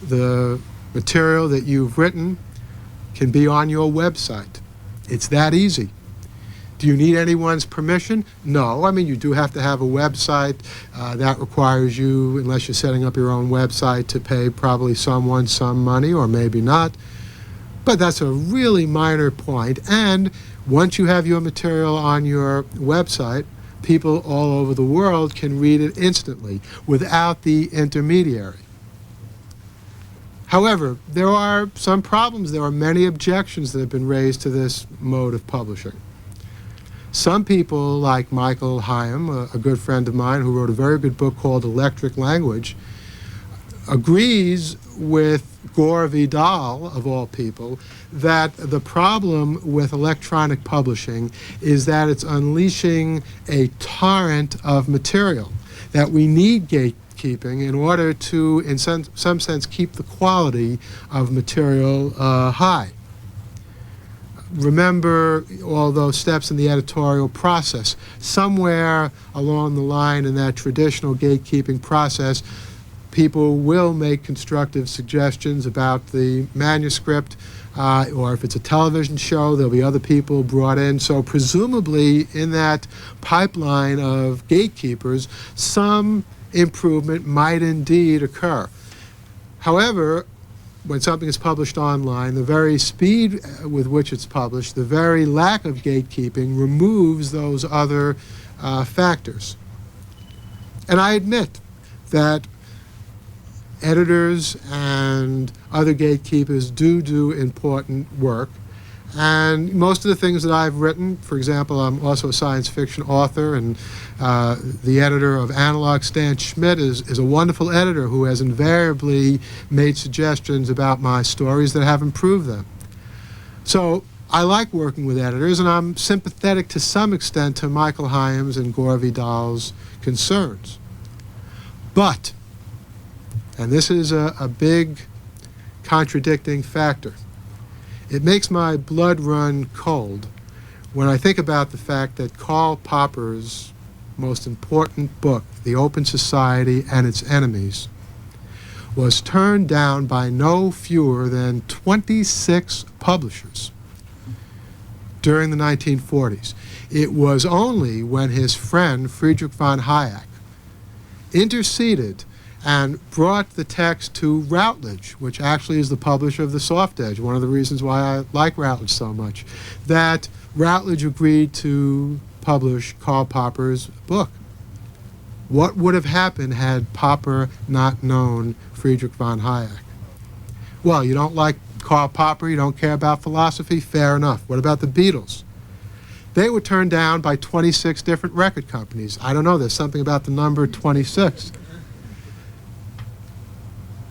the material that you've written can be on your website. It's that easy. Do you need anyone's permission? No. I mean, you do have to have a website. That requires you, unless you're setting up your own website, to pay probably someone some money, or maybe not. But that's a really minor point. And once you have your material on your website, people all over the world can read it instantly without the intermediary. However, there are some problems. There are many objections that have been raised to this mode of publishing. Some people, like Michael Hyam, a good friend of mine who wrote a very good book called Electric Language, agrees with Gore Vidal, of all people, that the problem with electronic publishing is that it's unleashing a torrent of material, that we need gatekeeping in order to, in some sense, keep the quality of material high. Remember all those steps in the editorial process. Somewhere along the line in that traditional gatekeeping process, people will make constructive suggestions about the manuscript, or if it's a television show, there'll be other people brought in. So presumably in that pipeline of gatekeepers, some improvement might indeed occur. However, when something is published online, the very speed with which it's published, the very lack of gatekeeping removes those other factors. And I admit that editors and other gatekeepers do important work. And most of the things that I've written, for example, I'm also a science fiction author, and the editor of Analog, Stan Schmidt, is a wonderful editor who has invariably made suggestions about my stories that have improved them. So I like working with editors, and I'm sympathetic to some extent to Michael Hyam's and Gore Vidal's concerns. But, and this is a big contradicting factor, it makes my blood run cold when I think about the fact that Karl Popper's most important book, The Open Society and Its Enemies, was turned down by no fewer than 26 publishers during the 1940s. It was only when his friend Friedrich von Hayek interceded and brought the text to Routledge, which actually is the publisher of the Soft Edge, one of the reasons why I like Routledge so much, that Routledge agreed to publish Karl Popper's book. What would have happened had Popper not known Friedrich von Hayek? Well, you don't like Karl Popper, you don't care about philosophy, fair enough. What about the Beatles? They were turned down by 26 different record companies. I don't know, there's something about the number 26.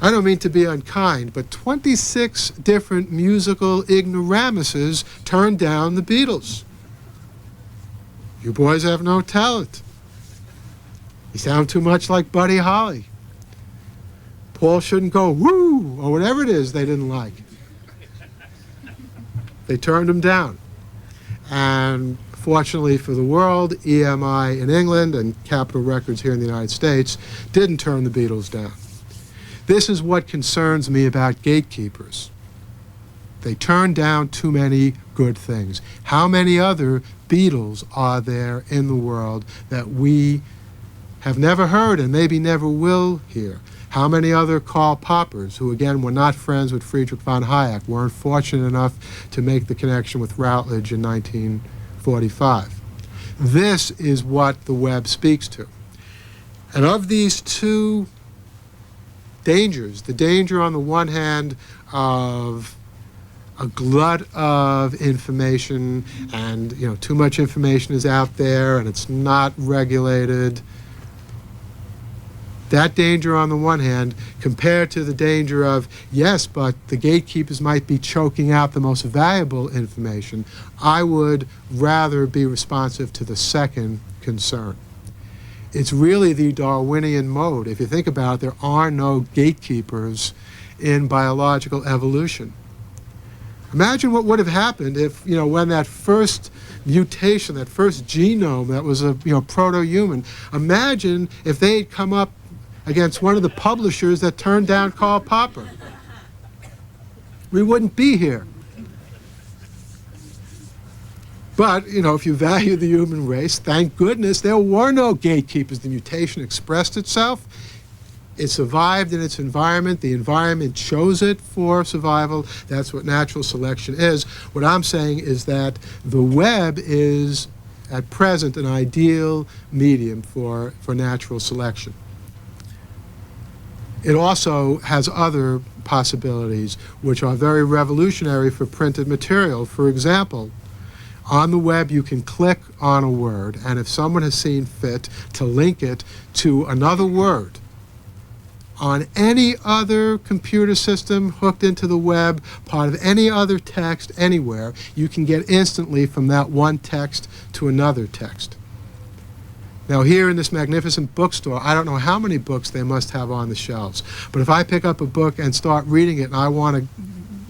I don't mean to be unkind, but 26 different musical ignoramuses turned down the Beatles. You boys have no talent. You sound too much like Buddy Holly. Paul shouldn't go woo, or whatever it is they didn't like. They turned him down. And fortunately for the world, EMI in England and Capitol Records here in the United States didn't turn the Beatles down. This is what concerns me about gatekeepers. They turn down too many good things. How many other Beatles are there in the world that we have never heard and maybe never will hear? How many other Karl Poppers, who again were not friends with Friedrich von Hayek, weren't fortunate enough to make the connection with Routledge in 1945? This is what the web speaks to. And of these two dangers, the danger on the one hand of a glut of information and too much information is out there and it's not regulated, that danger on the one hand compared to the danger of, yes, but the gatekeepers might be choking out the most valuable information, I would rather be responsive to the second concern. It's really the Darwinian mode. If you think about it, there are no gatekeepers in biological evolution. Imagine what would have happened if, when that first mutation, that first genome that was a proto-human, imagine if they had come up against one of the publishers that turned down Karl Popper. We wouldn't be here. But, if you value the human race, thank goodness there were no gatekeepers. The mutation expressed itself. It survived in its environment. The environment chose it for survival. That's what natural selection is. What I'm saying is that the web is, at present, an ideal medium for natural selection. It also has other possibilities which are very revolutionary for printed material. For example, on the web you can click on a word, and if someone has seen fit to link it to another word on any other computer system hooked into the web, part of any other text anywhere, you can get instantly from that one text to another text. Now here in this magnificent bookstore, I don't know how many books they must have on the shelves, but if I pick up a book and start reading it and I want to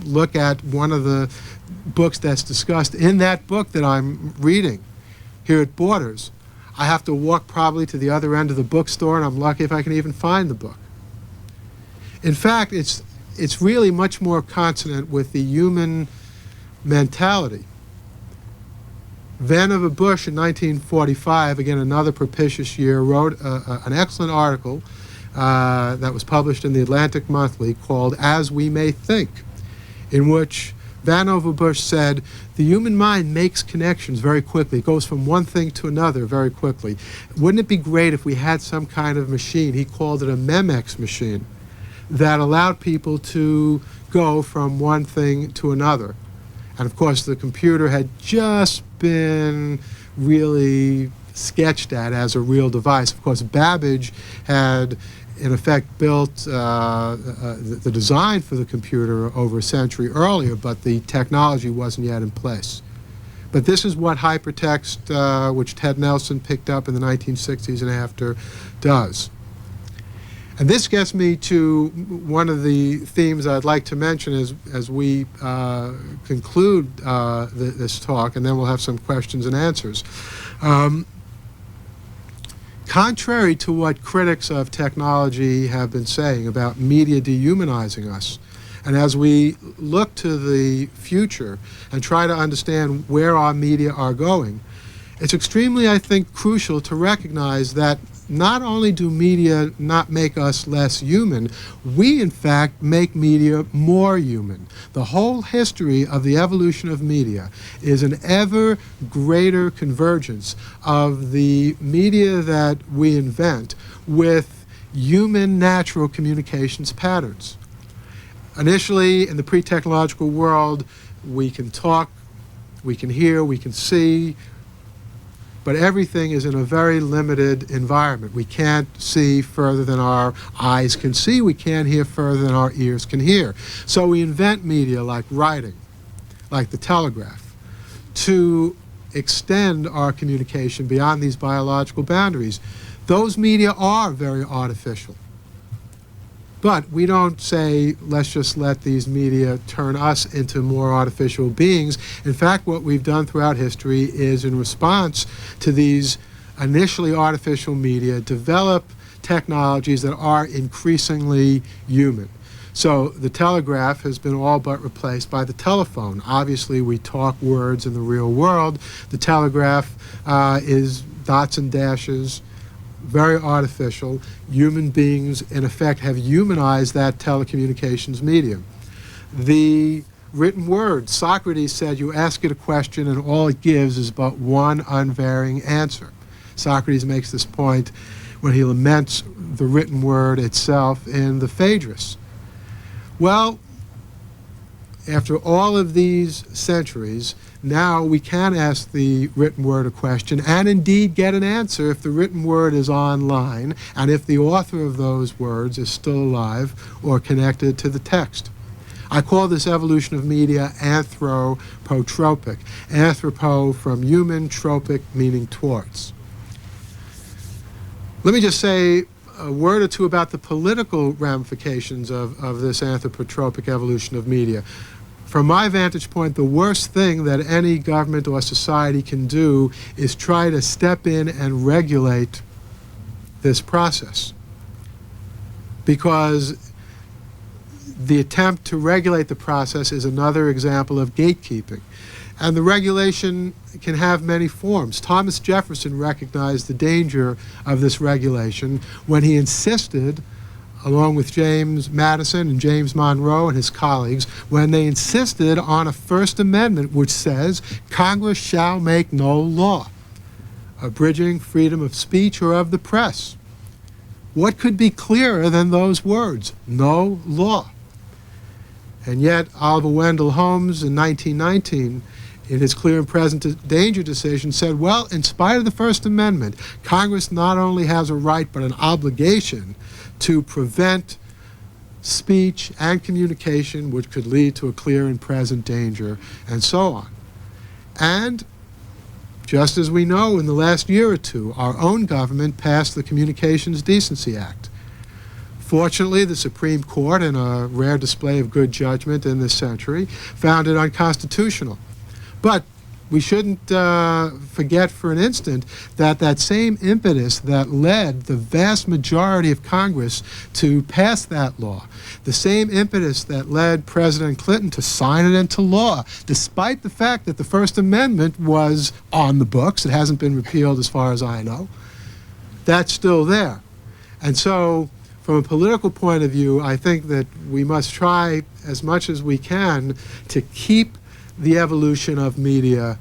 look at one of the books that's discussed in that book that I'm reading here at Borders, I have to walk probably to the other end of the bookstore, and I'm lucky if I can even find the book. In fact, it's really much more consonant with the human mentality. Vannevar Bush in 1945, again another propitious year, wrote an excellent article that was published in the Atlantic Monthly called As We May Think, in which Vannevar Bush said, the human mind makes connections very quickly. It goes from one thing to another very quickly. Wouldn't it be great if we had some kind of machine, he called it a Memex machine, that allowed people to go from one thing to another? And of course the computer had just been really sketched at as a real device. Of course Babbage had in effect built the design for the computer over a century earlier, but the technology wasn't yet in place. But this is what hypertext, which Ted Nelson picked up in the 1960s and after, does. And this gets me to one of the themes I'd like to mention as we conclude this talk, and then we'll have some questions and answers. Contrary to what critics of technology have been saying about media dehumanizing us, and as we look to the future and try to understand where our media are going, it's extremely, I think, crucial to recognize that not only do media not make us less human, we in fact make media more human. The whole history of the evolution of media is an ever greater convergence of the media that we invent with human natural communications patterns. Initially, in the pre-technological world, we can talk, we can hear, we can see, but everything is in a very limited environment. We can't see further than our eyes can see. We can't hear further than our ears can hear. So we invent media like writing, like the telegraph, to extend our communication beyond these biological boundaries. Those media are very artificial. But we don't say, let's just let these media turn us into more artificial beings. In fact, what we've done throughout history is, in response to these initially artificial media, develop technologies that are increasingly human. So the telegraph has been all but replaced by the telephone. Obviously, we talk words in the real world. The telegraph is dots and dashes, very artificial. Human beings, in effect, have humanized that telecommunications medium. The written word, Socrates said, you ask it a question and all it gives is but one unvarying answer. Socrates makes this point when he laments the written word itself in the Phaedrus. Well, after all of these centuries, now we can ask the written word a question and indeed get an answer if the written word is online and if the author of those words is still alive or connected to the text. I call this evolution of media anthropotropic. Anthropo from human, tropic meaning towards. Let me just say a word or two about the political ramifications of this anthropotropic evolution of media. From my vantage point, the worst thing that any government or society can do is try to step in and regulate this process. Because the attempt to regulate the process is another example of gatekeeping. And the regulation can have many forms. Thomas Jefferson recognized the danger of this regulation when he insisted, along with James Madison and James Monroe and his colleagues, when they insisted on a First Amendment which says, Congress shall make no law abridging freedom of speech or of the press. What could be clearer than those words? No law. And yet, Oliver Wendell Holmes in 1919, in his clear and present danger decision, said, well, in spite of the First Amendment, Congress not only has a right but an obligation to prevent speech and communication which could lead to a clear and present danger, and so on. And just as we know, in the last year or two, our own government passed the Communications Decency Act. Fortunately, the Supreme Court, in a rare display of good judgment in this century, found it unconstitutional. But we shouldn't forget for an instant that that same impetus that led the vast majority of Congress to pass that law, the same impetus that led President Clinton to sign it into law, despite the fact that the First Amendment was on the books, it hasn't been repealed as far as I know, that's still there. And so, from a political point of view, I think that we must try as much as we can to keep the evolution of media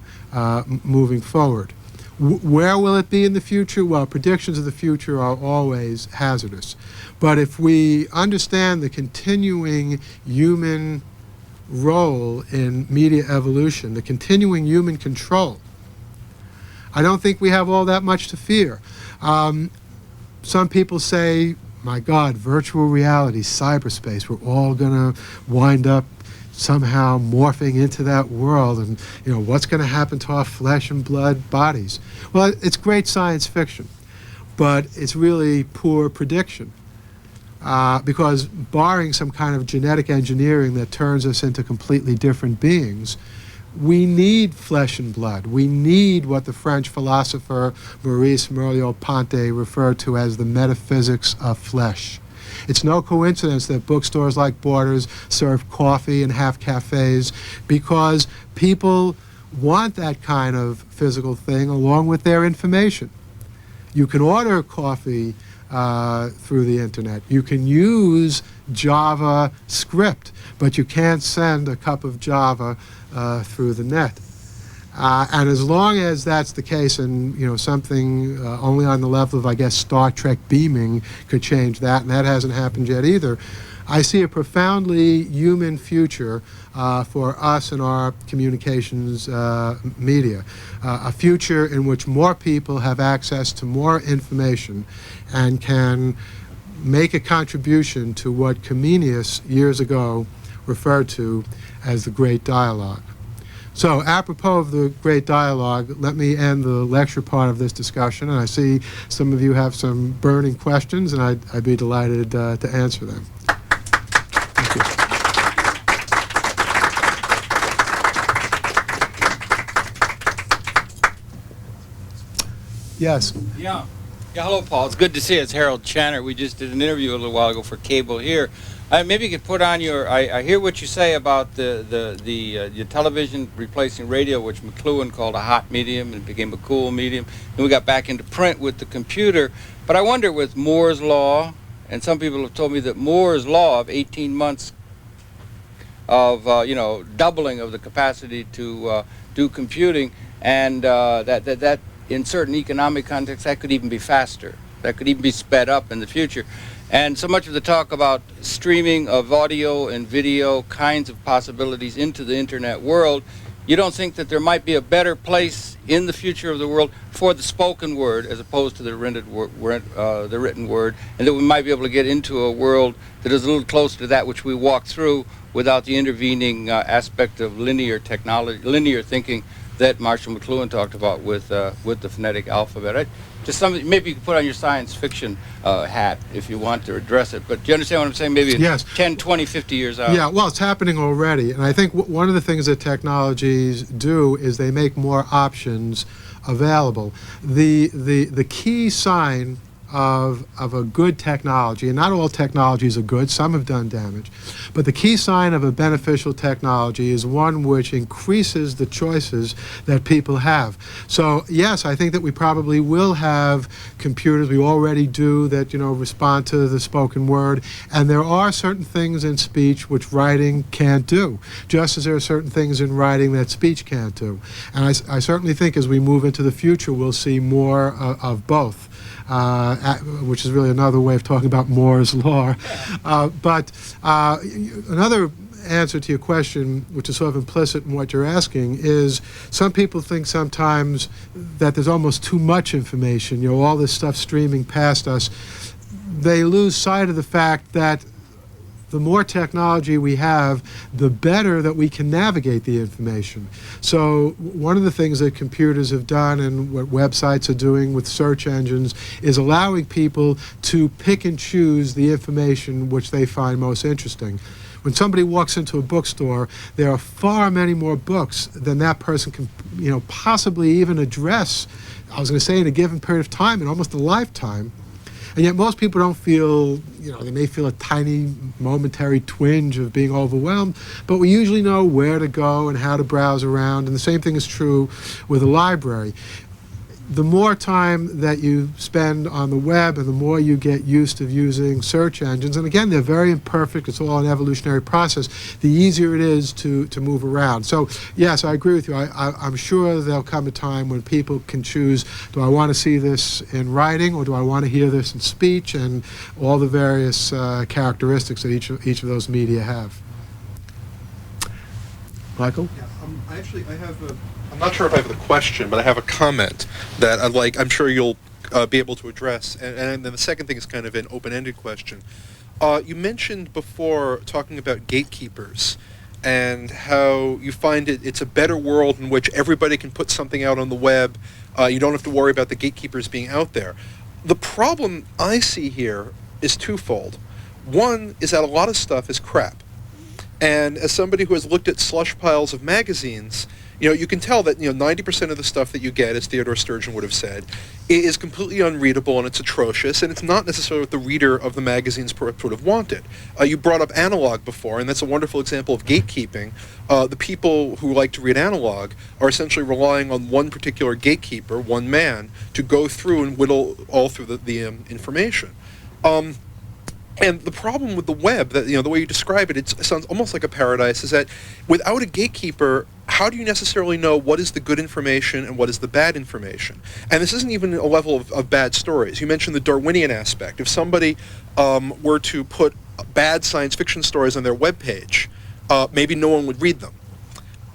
moving forward. Where will it be in the future? Well, predictions of the future are always hazardous. But if we understand the continuing human role in media evolution, the continuing human control, I don't think we have all that much to fear. Some people say, my God, virtual reality, cyberspace, we're all going to wind up somehow morphing into that world, and what's going to happen to our flesh and blood bodies? Well, it's great science fiction, but it's really poor prediction, because barring some kind of genetic engineering that turns us into completely different beings, we need flesh and blood. We need what the French philosopher Maurice Merleau-Ponty referred to as the metaphysics of flesh. It's no coincidence that bookstores like Borders serve coffee and have cafes, because people want that kind of physical thing along with their information. You can order coffee through the internet. You can use JavaScript, but you can't send a cup of Java through the net. And as long as that's the case, and something only on the level of, I guess, Star Trek beaming could change that, and that hasn't happened yet either, I see a profoundly human future for us and our communications media, a future in which more people have access to more information and can make a contribution to what Comenius years ago referred to as the Great Dialogue. So, apropos of the great dialogue, let me end the lecture part of this discussion. And I see some of you have some burning questions, and I'd be delighted to answer them. Thank you. Yes. Yeah. Yeah, hello, Paul. It's good to see you. It's Harold Channer. We just did an interview a little while ago for Cable here. Maybe you could put on your... I hear what you say about your television replacing radio, which McLuhan called a hot medium and became a cool medium. Then we got back into print with the computer. But I wonder with Moore's Law, and some people have told me that Moore's Law of 18 months of, doubling of the capacity to do computing, and that in certain economic contexts, that could even be faster. That could even be sped up in the future. And so much of the talk about streaming of audio and video kinds of possibilities into the internet world, you don't think that there might be a better place in the future of the world for the spoken word as opposed to the written word, and that we might be able to get into a world that is a little closer to that which we walk through without the intervening aspect of linear technology, linear thinking that Marshall McLuhan talked about with the phonetic alphabet. Just something, maybe you could put on your science fiction hat if you want to address it. But do you understand what I'm saying? Maybe yes. 10, 20, 50 years out. Yeah, well, it's happening already. And I think one of the things that technologies do is they make more options available. The key sign of a good technology, and not all technologies are good, some have done damage, but the key sign of a beneficial technology is one which increases the choices that people have. So yes, I think that we probably will have computers, we already do, that respond to the spoken word, and there are certain things in speech which writing can't do, just as there are certain things in writing that speech can't do. And I certainly think as we move into the future we'll see more of both. Which is really another way of talking about Moore's Law. But another answer to your question, which is sort of implicit in what you're asking, is some people think sometimes that there's almost too much information, all this stuff streaming past us. They lose sight of the fact that the more technology we have, the better that we can navigate the information. So one of the things that computers have done and what websites are doing with search engines is allowing people to pick and choose the information which they find most interesting. When somebody walks into a bookstore, there are far many more books than that person can, possibly even address, I was going to say in a given period of time, in almost a lifetime. And yet most people don't feel, they may feel a tiny momentary twinge of being overwhelmed, but we usually know where to go and how to browse around, and the same thing is true with a library. The more time that you spend on the web and the more you get used to using search engines, and again, they're very imperfect, it's all an evolutionary process, the easier it is to move around. So, yes, I agree with you. I'm sure there'll come a time when people can choose, do I want to see this in writing or do I want to hear this in speech, and all the various characteristics that each of those media have. Michael? Yeah, I'm not sure if I have the question, but I have a comment that I'm sure you'll be able to address. And then the second thing is kind of an open-ended question. You mentioned before talking about gatekeepers and how you find it's a better world in which everybody can put something out on the web. You don't have to worry about the gatekeepers being out there. The problem I see here is twofold. One is that a lot of stuff is crap. And as somebody who has looked at slush piles of magazines, you can tell that 90% of the stuff that you get, as Theodore Sturgeon would have said, is completely unreadable and it's atrocious, and it's not necessarily what the reader of the magazines would have wanted. You brought up analog before, and that's a wonderful example of gatekeeping. The people who like to read analog are essentially relying on one particular gatekeeper, one man, to go through and whittle all through the information. And the problem with the web, that the way you describe it, it sounds almost like a paradise, is that without a gatekeeper, how do you necessarily know what is the good information and what is the bad information? And this isn't even a level of bad stories. You mentioned the Darwinian aspect. If somebody were to put bad science fiction stories on their webpage, maybe no one would read them.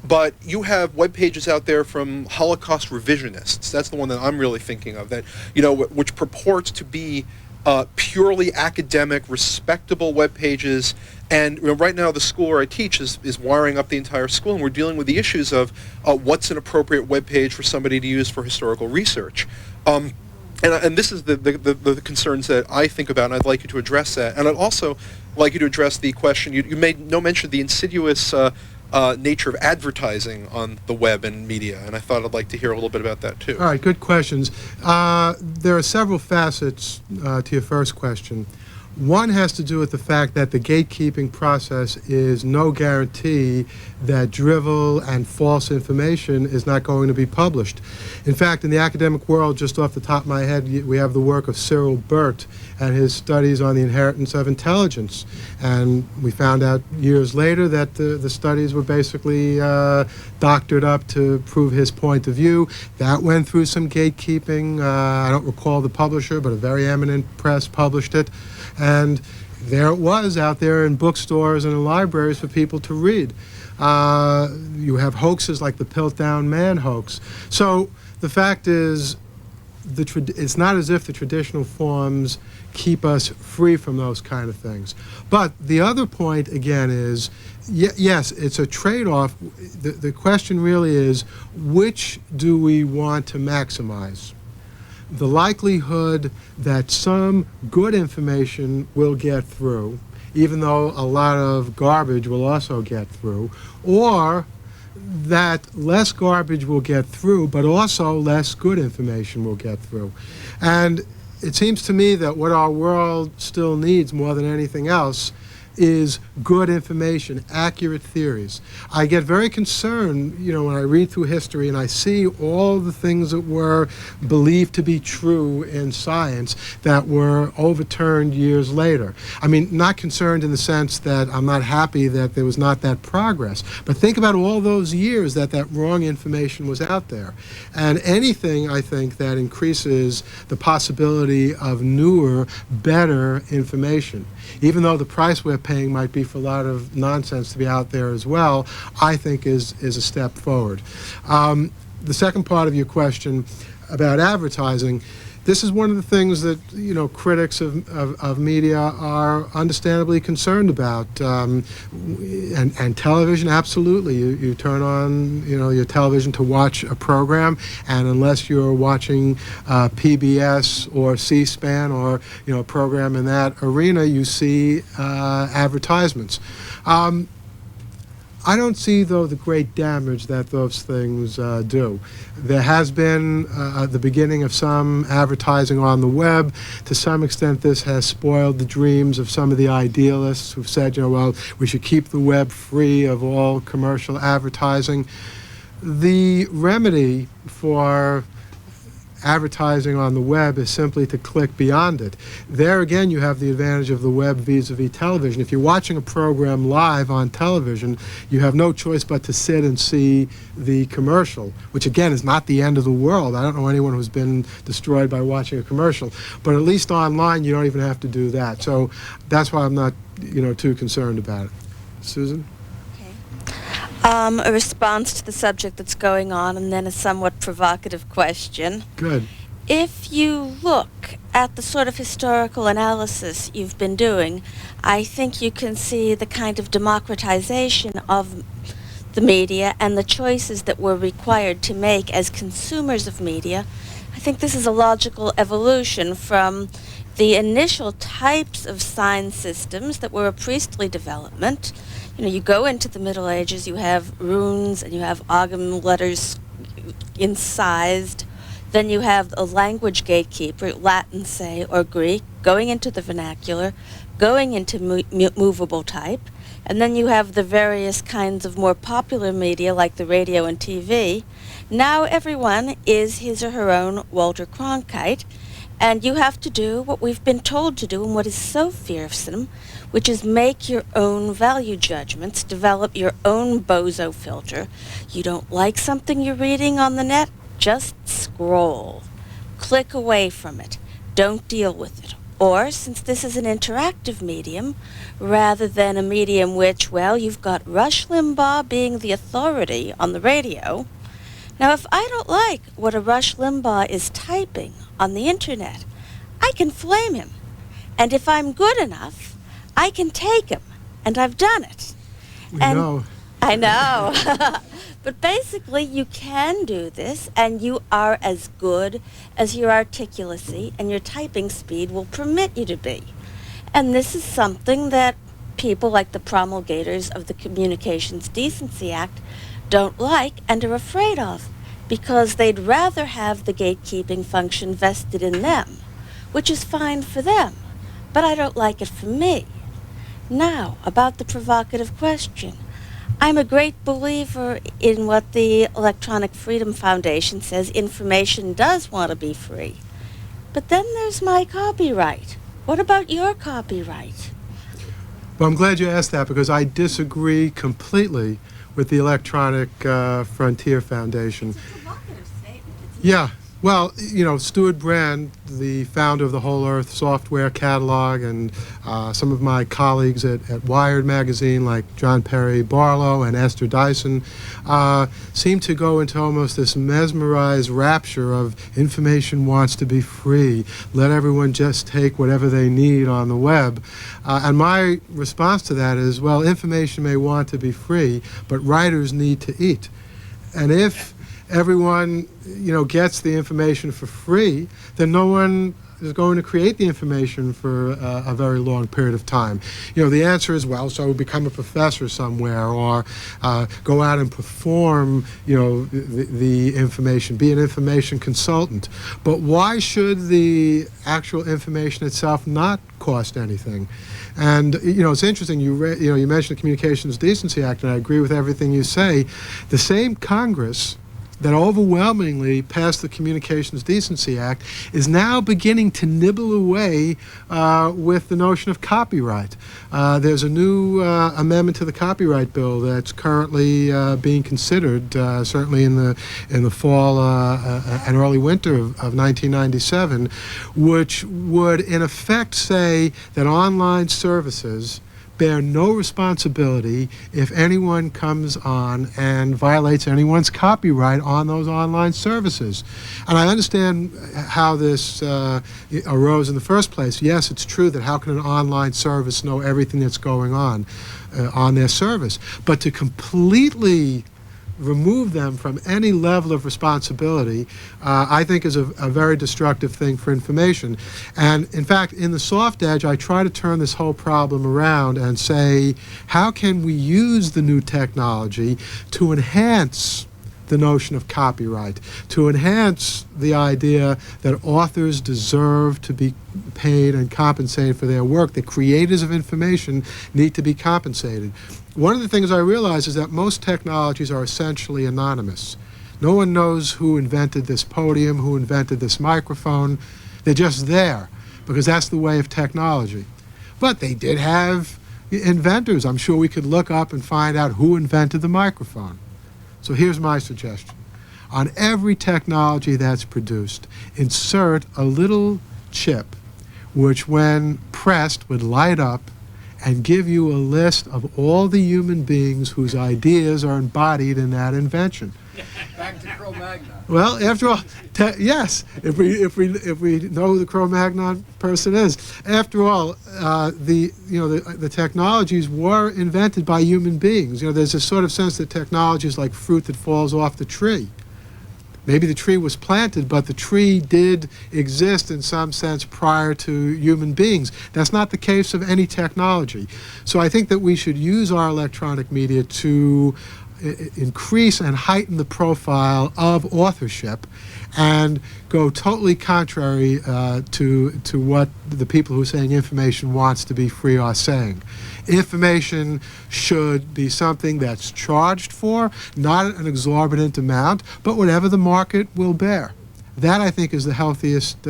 But you have web pages out there from Holocaust revisionists. That's the one that I'm really thinking of, that which purports to be purely academic, respectable web pages. And right now the school where I teach is wiring up the entire school, and we're dealing with the issues of what's an appropriate web page for somebody to use for historical research. And this is the concerns that I think about, and I'd like you to address that. And I'd also like you to address the question, you made no mention of the insidious nature of advertising on the web and media, and I thought I'd like to hear a little bit about that too. All right, good questions. There are several facets to your first question. One has to do with the fact that the gatekeeping process is no guarantee that drivel and false information is not going to be published. In fact, in the academic world, just off the top of my head, we have the work of Cyril Burt and his studies on the inheritance of intelligence. And we found out years later that the studies were basically doctored up to prove his point of view. That went through some gatekeeping. I don't recall the publisher, but a very eminent press published it. And there it was out there in bookstores and in libraries for people to read. You have hoaxes like the Piltdown Man hoax. So the fact is, it's not as if the traditional forms keep us free from those kind of things. But the other point, again, is, yes, it's a trade-off. The question really is, which do we want to maximize? The likelihood that some good information will get through, even though a lot of garbage will also get through, or that less garbage will get through, but also less good information will get through. And it seems to me that what our world still needs more than anything else is good information, accurate theories. I get very concerned, when I read through history and I see all the things that were believed to be true in science that were overturned years later. I mean, not concerned in the sense that I'm not happy that there was not that progress, but think about all those years that wrong information was out there. And anything, I think, that increases the possibility of newer, better information, even though the price we're paying might be for a lot of nonsense to be out there as well, I think is a step forward. The second part of your question about advertising, this is one of the things that critics of media are understandably concerned about. And television, absolutely. You turn on your television to watch a program, and unless you're watching PBS or C-SPAN or a program in that arena, you see advertisements. I don't see, though, the great damage that those things do. There has been the beginning of some advertising on the web. To some extent, this has spoiled the dreams of some of the idealists who've said, well, we should keep the web free of all commercial advertising. The remedy for advertising on the web is simply to click beyond it. There again, you have the advantage of the web vis-a-vis television. If you're watching a program live on television, you have no choice but to sit and see the commercial, which again is not the end of the world. I don't know anyone who's been destroyed by watching a commercial, but at least online you don't even have to do that. So that's why I'm not too concerned about it. Susan? A response to the subject that's going on, and then a somewhat provocative question. Good. If you look at the sort of historical analysis you've been doing, I think you can see the kind of democratization of the media and the choices that we're required to make as consumers of media. I think this is a logical evolution from the initial types of sign systems that were a priestly development. You go into the Middle Ages, you have runes and you have Ogham letters incised. Then you have a language gatekeeper, Latin, say, or Greek, going into the vernacular, going into movable type. And then you have the various kinds of more popular media like the radio and TV. Now everyone is his or her own Walter Cronkite. And you have to do what we've been told to do and what is so fearsome, which is make your own value judgments, develop your own bozo filter. You don't like something you're reading on the net? Just scroll. Click away from it. Don't deal with it. Or, since this is an interactive medium, rather than a medium which, you've got Rush Limbaugh being the authority on the radio. Now, if I don't like what a Rush Limbaugh is typing on the internet, I can flame him. And if I'm good enough, I can take 'em, and I've done it. We And know. I know. But basically, you can do this, and you are as good as your articulacy and your typing speed will permit you to be. And this is something that people like the promulgators of the Communications Decency Act don't like and are afraid of, because they'd rather have the gatekeeping function vested in them, which is fine for them, but I don't like it for me. Now, about the provocative question. I'm a great believer in what the Electronic Freedom Foundation says information does want to be free. But then there's my copyright. What about your copyright? Well, I'm glad you asked that, because I disagree completely with the Electronic Frontier Foundation. It's a provocative statement. Yeah. Well, you know, Stuart Brand, the founder of the Whole Earth software catalog, and some of my colleagues at Wired magazine, like John Perry Barlow and Esther Dyson, seem to go into almost this mesmerized rapture of information wants to be free. Let everyone just take whatever they need on the web. And my response to that is, well, information may want to be free, but writers need to eat. And if everyone, you know, gets the information for free, then no one is going to create the information for a very long period of time. You know, the answer is, well, so become a professor somewhere, or go out and perform, you know, the information, be an information consultant. But why should the actual information itself not cost anything? And, you know, it's interesting, you mentioned the Communications Decency Act, and I agree with everything you say. The same Congress that overwhelmingly passed the Communications Decency Act is now beginning to nibble away with the notion of copyright. There's a new amendment to the copyright bill that's currently being considered, certainly in the fall and early winter of 1997, which would in effect say that online services bear no responsibility if anyone comes on and violates anyone's copyright on those online services. And I understand how this arose in the first place. Yes, it's true that how can an online service know everything that's going on their service? But to completely remove them from any level of responsibility, I think is a very destructive thing for information. And in fact, in the soft edge, I try to turn this whole problem around and say, how can we use the new technology to enhance the notion of copyright, to enhance the idea that authors deserve to be paid and compensated for their work, that creators of information need to be compensated. One of the things I realize is that most technologies are essentially anonymous. No one knows who invented this podium, who invented this microphone. They're just there because that's the way of technology. But they did have inventors. I'm sure we could look up and find out who invented the microphone. So here's my suggestion. On every technology that's produced, insert a little chip which, when pressed, would light up and give you a list of all the human beings whose ideas are embodied in that invention. Back to Cro-Magnon. Well, after all, yes, if we know who the Cro-Magnon person is. After all, the technologies were invented by human beings. You know, there's a sort of sense that technology is like fruit that falls off the tree. Maybe the tree was planted, but the tree did exist in some sense prior to human beings. That's not the case of any technology. So I think that we should use our electronic media to increase and heighten the profile of authorship and go totally contrary to what the people who are saying information wants to be free are saying. Information should be something that's charged for, not an exorbitant amount, but whatever the market will bear. That, I think, is the healthiest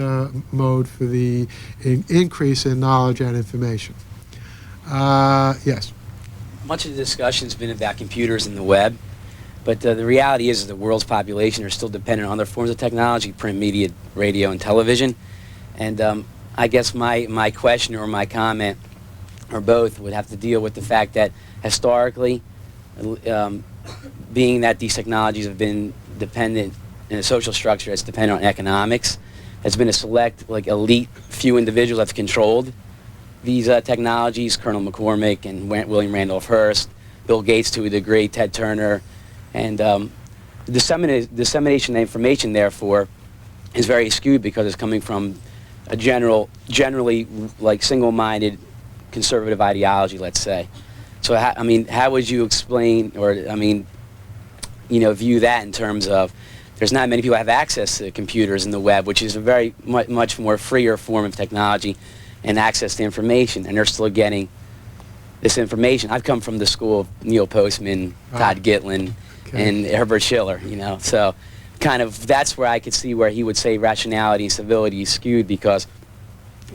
mode for the increase in knowledge and information. Yes? Much of the discussion has been about computers and the web, but the reality is that the world's population are still dependent on other forms of technology, print media, radio, and television. And I guess my question or my comment, or both, would have to deal with the fact that historically, being that these technologies have been dependent in a social structure that's dependent on economics, has been a select, like elite few individuals that's controlled these technologies, Colonel McCormick and William Randolph Hearst, Bill Gates to a degree, Ted Turner, and the dissemination of information, therefore, is very skewed because it's coming from a generally like single-minded conservative ideology, let's say. So, how would you explain, or view that in terms of there's not many people have access to computers and the web, which is a very much more freer form of technology and access to information, and they're still getting this information. I've come from the school of Neil Postman, Todd Gitlin, and Herbert Schiller, so kind of that's where I could see where he would say rationality and civility is skewed, because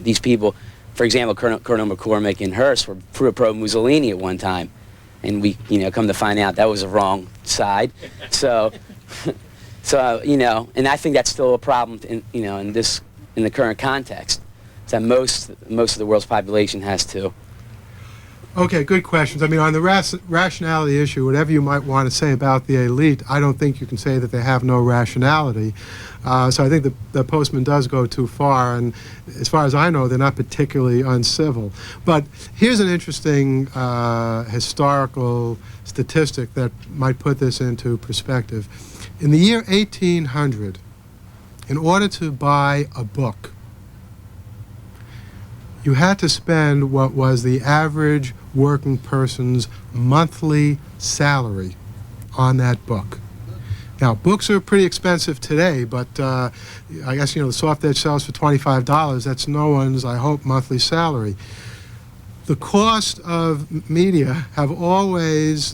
these people, for example, Colonel McCormick and Hearst were pro-Mussolini at one time, and we, come to find out that was the wrong side. So, and I think that's still a problem in the current context, that most of the world's population has to. Okay, good questions. I mean, on the rationality issue, whatever you might want to say about the elite, I don't think you can say that they have no rationality. So I think the Postman does go too far, and as far as I know, they're not particularly uncivil. But here's an interesting historical statistic that might put this into perspective. In the year 1800, in order to buy a book, you had to spend what was the average working person's monthly salary on that book. Now, books are pretty expensive today, but I guess, the Soft Edge sells for $25. That's no one's, I hope, monthly salary. The cost of media have always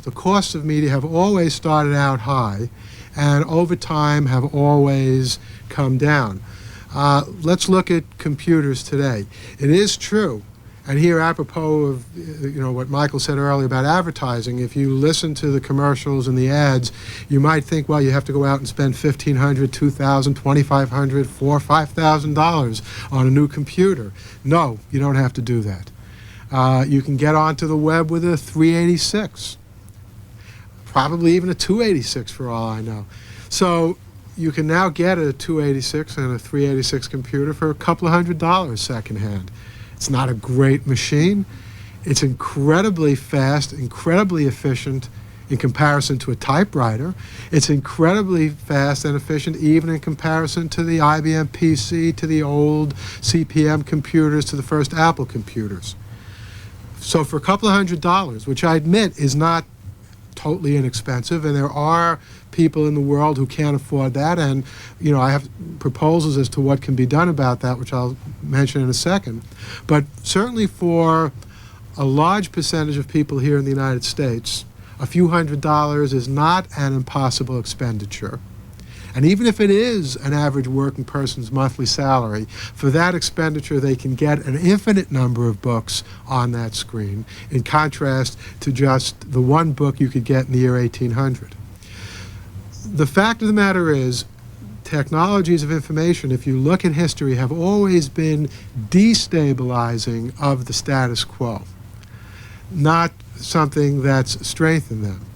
started out high, and over time have always come down. Let's look at computers today. It is true, and here apropos of what Michael said earlier about advertising, if you listen to the commercials and the ads, you might think, well, you have to go out and spend $1,500, $2,000, $2,500, $4,000, $5,000 on a new computer. No, you don't have to do that. You can get onto the web with a 386, probably even a 286 for all I know. So you can now get a 286 and a 386 computer for a couple of $100 secondhand. It's not a great machine. It's incredibly fast, incredibly efficient in comparison to a typewriter. It's incredibly fast and efficient even in comparison to the IBM PC, to the old CPM computers, to the first Apple computers. So for a couple of $100, which I admit is not totally inexpensive, and there are people in the world who can't afford that, and I have proposals as to what can be done about that, which I'll mention in a second. But certainly for a large percentage of people here in the United States, a few $100s is not an impossible expenditure. And even if it is an average working person's monthly salary, for that expenditure they can get an infinite number of books on that screen, in contrast to just the one book you could get in the year 1800. The fact of the matter is, technologies of information, if you look at history, have always been destabilizing of the status quo, not something that's strengthened them.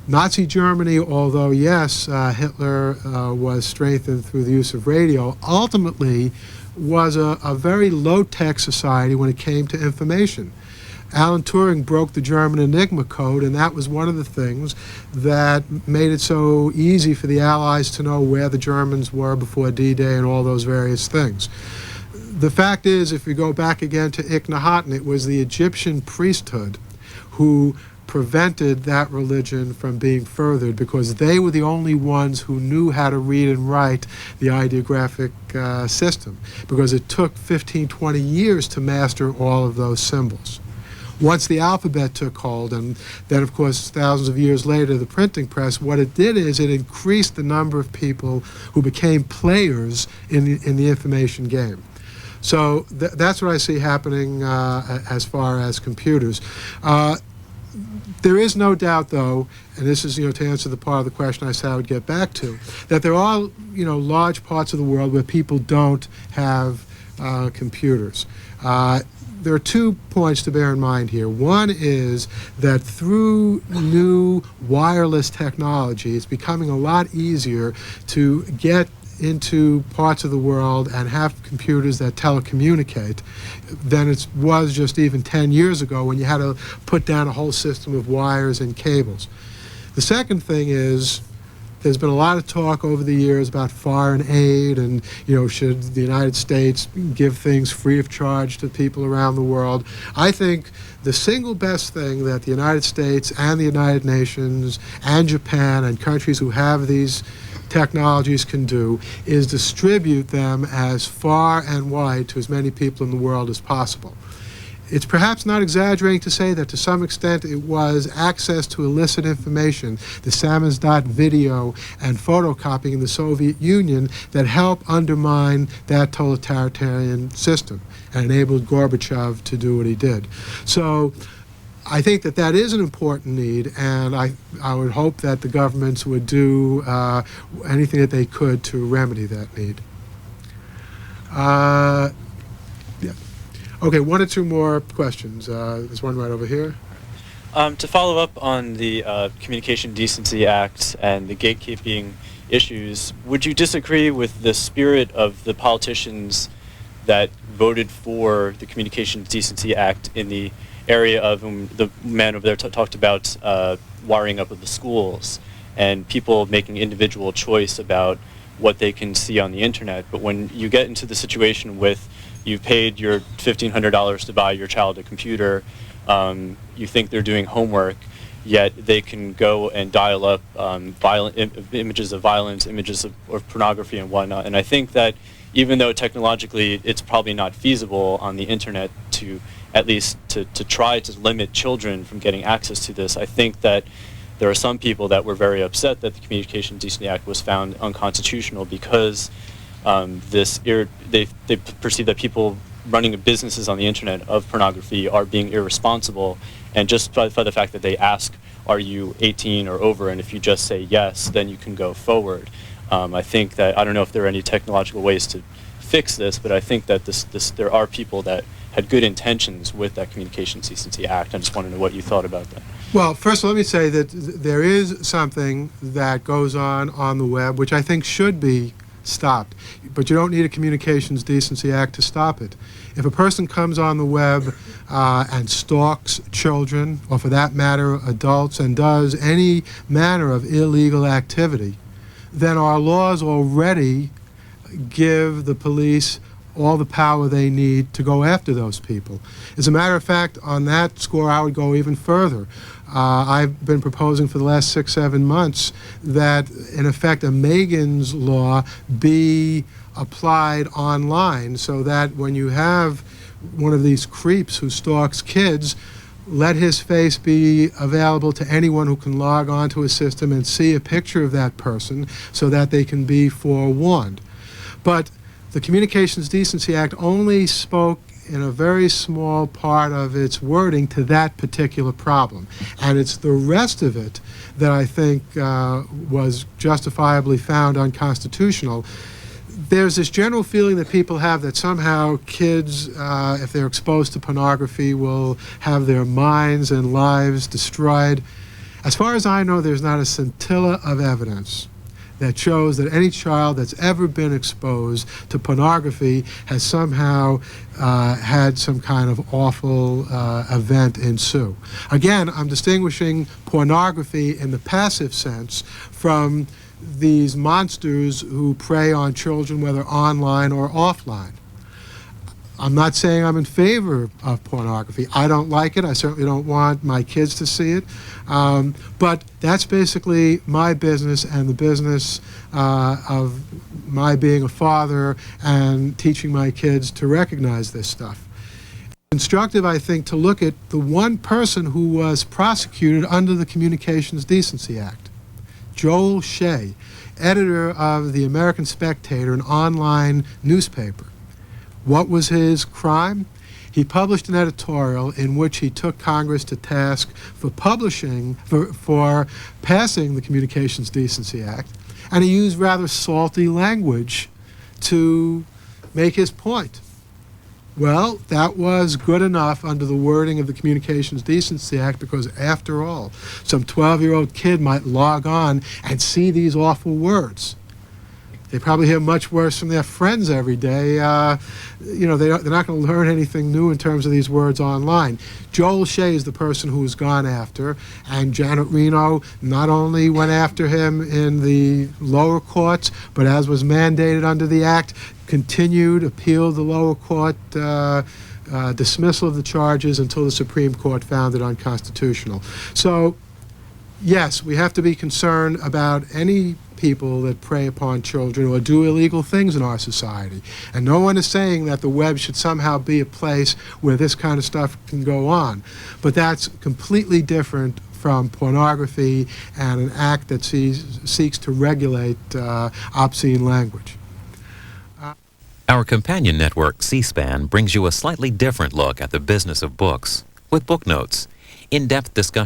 Nazi Germany, although yes, Hitler was strengthened through the use of radio, ultimately was a very low-tech society when it came to information. Alan Turing broke the German Enigma code, and that was one of the things that made it so easy for the Allies to know where the Germans were before D-Day and all those various things. The fact is, if we go back again to Akhenaten, it was the Egyptian priesthood who prevented that religion from being furthered, because they were the only ones who knew how to read and write the ideographic system, because it took 15, 20 years to master all of those symbols. Once the alphabet took hold, and then of course thousands of years later the printing press, what it did is it increased the number of people who became players in the information game. So that's what I see happening as far as computers. There is no doubt, though, and this is, to answer the part of the question I said I would get back to, that there are, large parts of the world where people don't have computers. There are 2 points to bear in mind here. One is that through new wireless technology, it's becoming a lot easier to get into parts of the world and have computers that telecommunicate than it was just even 10 years ago when you had to put down a whole system of wires and cables. The second thing is, there's been a lot of talk over the years about foreign aid and, should the United States give things free of charge to people around the world. I think the single best thing that the United States and the United Nations and Japan and countries who have these technologies can do is distribute them as far and wide to as many people in the world as possible. It's perhaps not exaggerating to say that to some extent it was access to illicit information, the samizdat video and photocopying in the Soviet Union, that helped undermine that totalitarian system and enabled Gorbachev to do what he did. So I think that that is an important need, and I would hope that the governments would do anything that they could to remedy that need. Okay, one or two more questions. There's one right over here. To follow up on the Communication Decency Act and the gatekeeping issues, would you disagree with the spirit of the politicians that voted for the Communications Decency Act in the area of the man over there talked about wiring up of the schools and people making individual choice about what they can see on the internet? But when you get into the situation with you've paid your $1,500 to buy your child a computer, you think they're doing homework, yet they can go and dial up images of violence, images of pornography and whatnot. And I think that even though technologically it's probably not feasible on the internet to at least to try to limit children from getting access to this, I think that there are some people that were very upset that the Communications Decency Act was found unconstitutional because they perceive that people running businesses on the internet of pornography are being irresponsible, and just by the fact that they ask, are you 18 or over, and if you just say yes, then you can go forward. I think that, I don't know if there are any technological ways to fix this, but I think that there are people that had good intentions with that Communications Decency Act. I just want to know what you thought about that. Well, first let me say that there is something that goes on the web which I think should be stopped, but you don't need a Communications Decency Act to stop it. If a person comes on the web and stalks children, or for that matter adults, and does any manner of illegal activity, then our laws already give the police all the power they need to go after those people. As a matter of fact, on that score, I would go even further. I've been proposing for the last 6-7 months that, in effect, a Megan's Law be applied online, so that when you have one of these creeps who stalks kids, let his face be available to anyone who can log onto a system and see a picture of that person so that they can be forewarned. But the Communications Decency Act only spoke in a very small part of its wording to that particular problem. And it's the rest of it that I think was justifiably found unconstitutional. There's this general feeling that people have that somehow kids, if they're exposed to pornography, will have their minds and lives destroyed. As far as I know, there's not a scintilla of evidence that shows that any child that's ever been exposed to pornography has somehow had some kind of awful event ensue. Again, I'm distinguishing pornography in the passive sense from these monsters who prey on children, whether online or offline. I'm not saying I'm in favor of pornography. I don't like it. I certainly don't want my kids to see it. But that's basically my business and the business of my being a father and teaching my kids to recognize this stuff. It's instructive, I think, to look at the one person who was prosecuted under the Communications Decency Act, Joel Shea, editor of the American Spectator, an online newspaper. What was his crime? He published an editorial in which he took Congress to task for for passing the Communications Decency Act, and he used rather salty language to make his point. Well, that was good enough under the wording of the Communications Decency Act, because after all, some 12-year-old kid might log on and see these awful words. They probably hear much worse from their friends every day. They're not going to learn anything new in terms of these words online. Joel Shea is the person who was gone after, and Janet Reno not only went after him in the lower courts, but as was mandated under the Act, continued, appealed the lower court dismissal of the charges until the Supreme Court found it unconstitutional. So, yes, we have to be concerned about any people that prey upon children or do illegal things in our society. And no one is saying that the web should somehow be a place where this kind of stuff can go on. But that's completely different from pornography and an act that seeks to regulate obscene language. Our companion network, CSPAN, brings you a slightly different look at the business of books, with book notes, in-depth discussion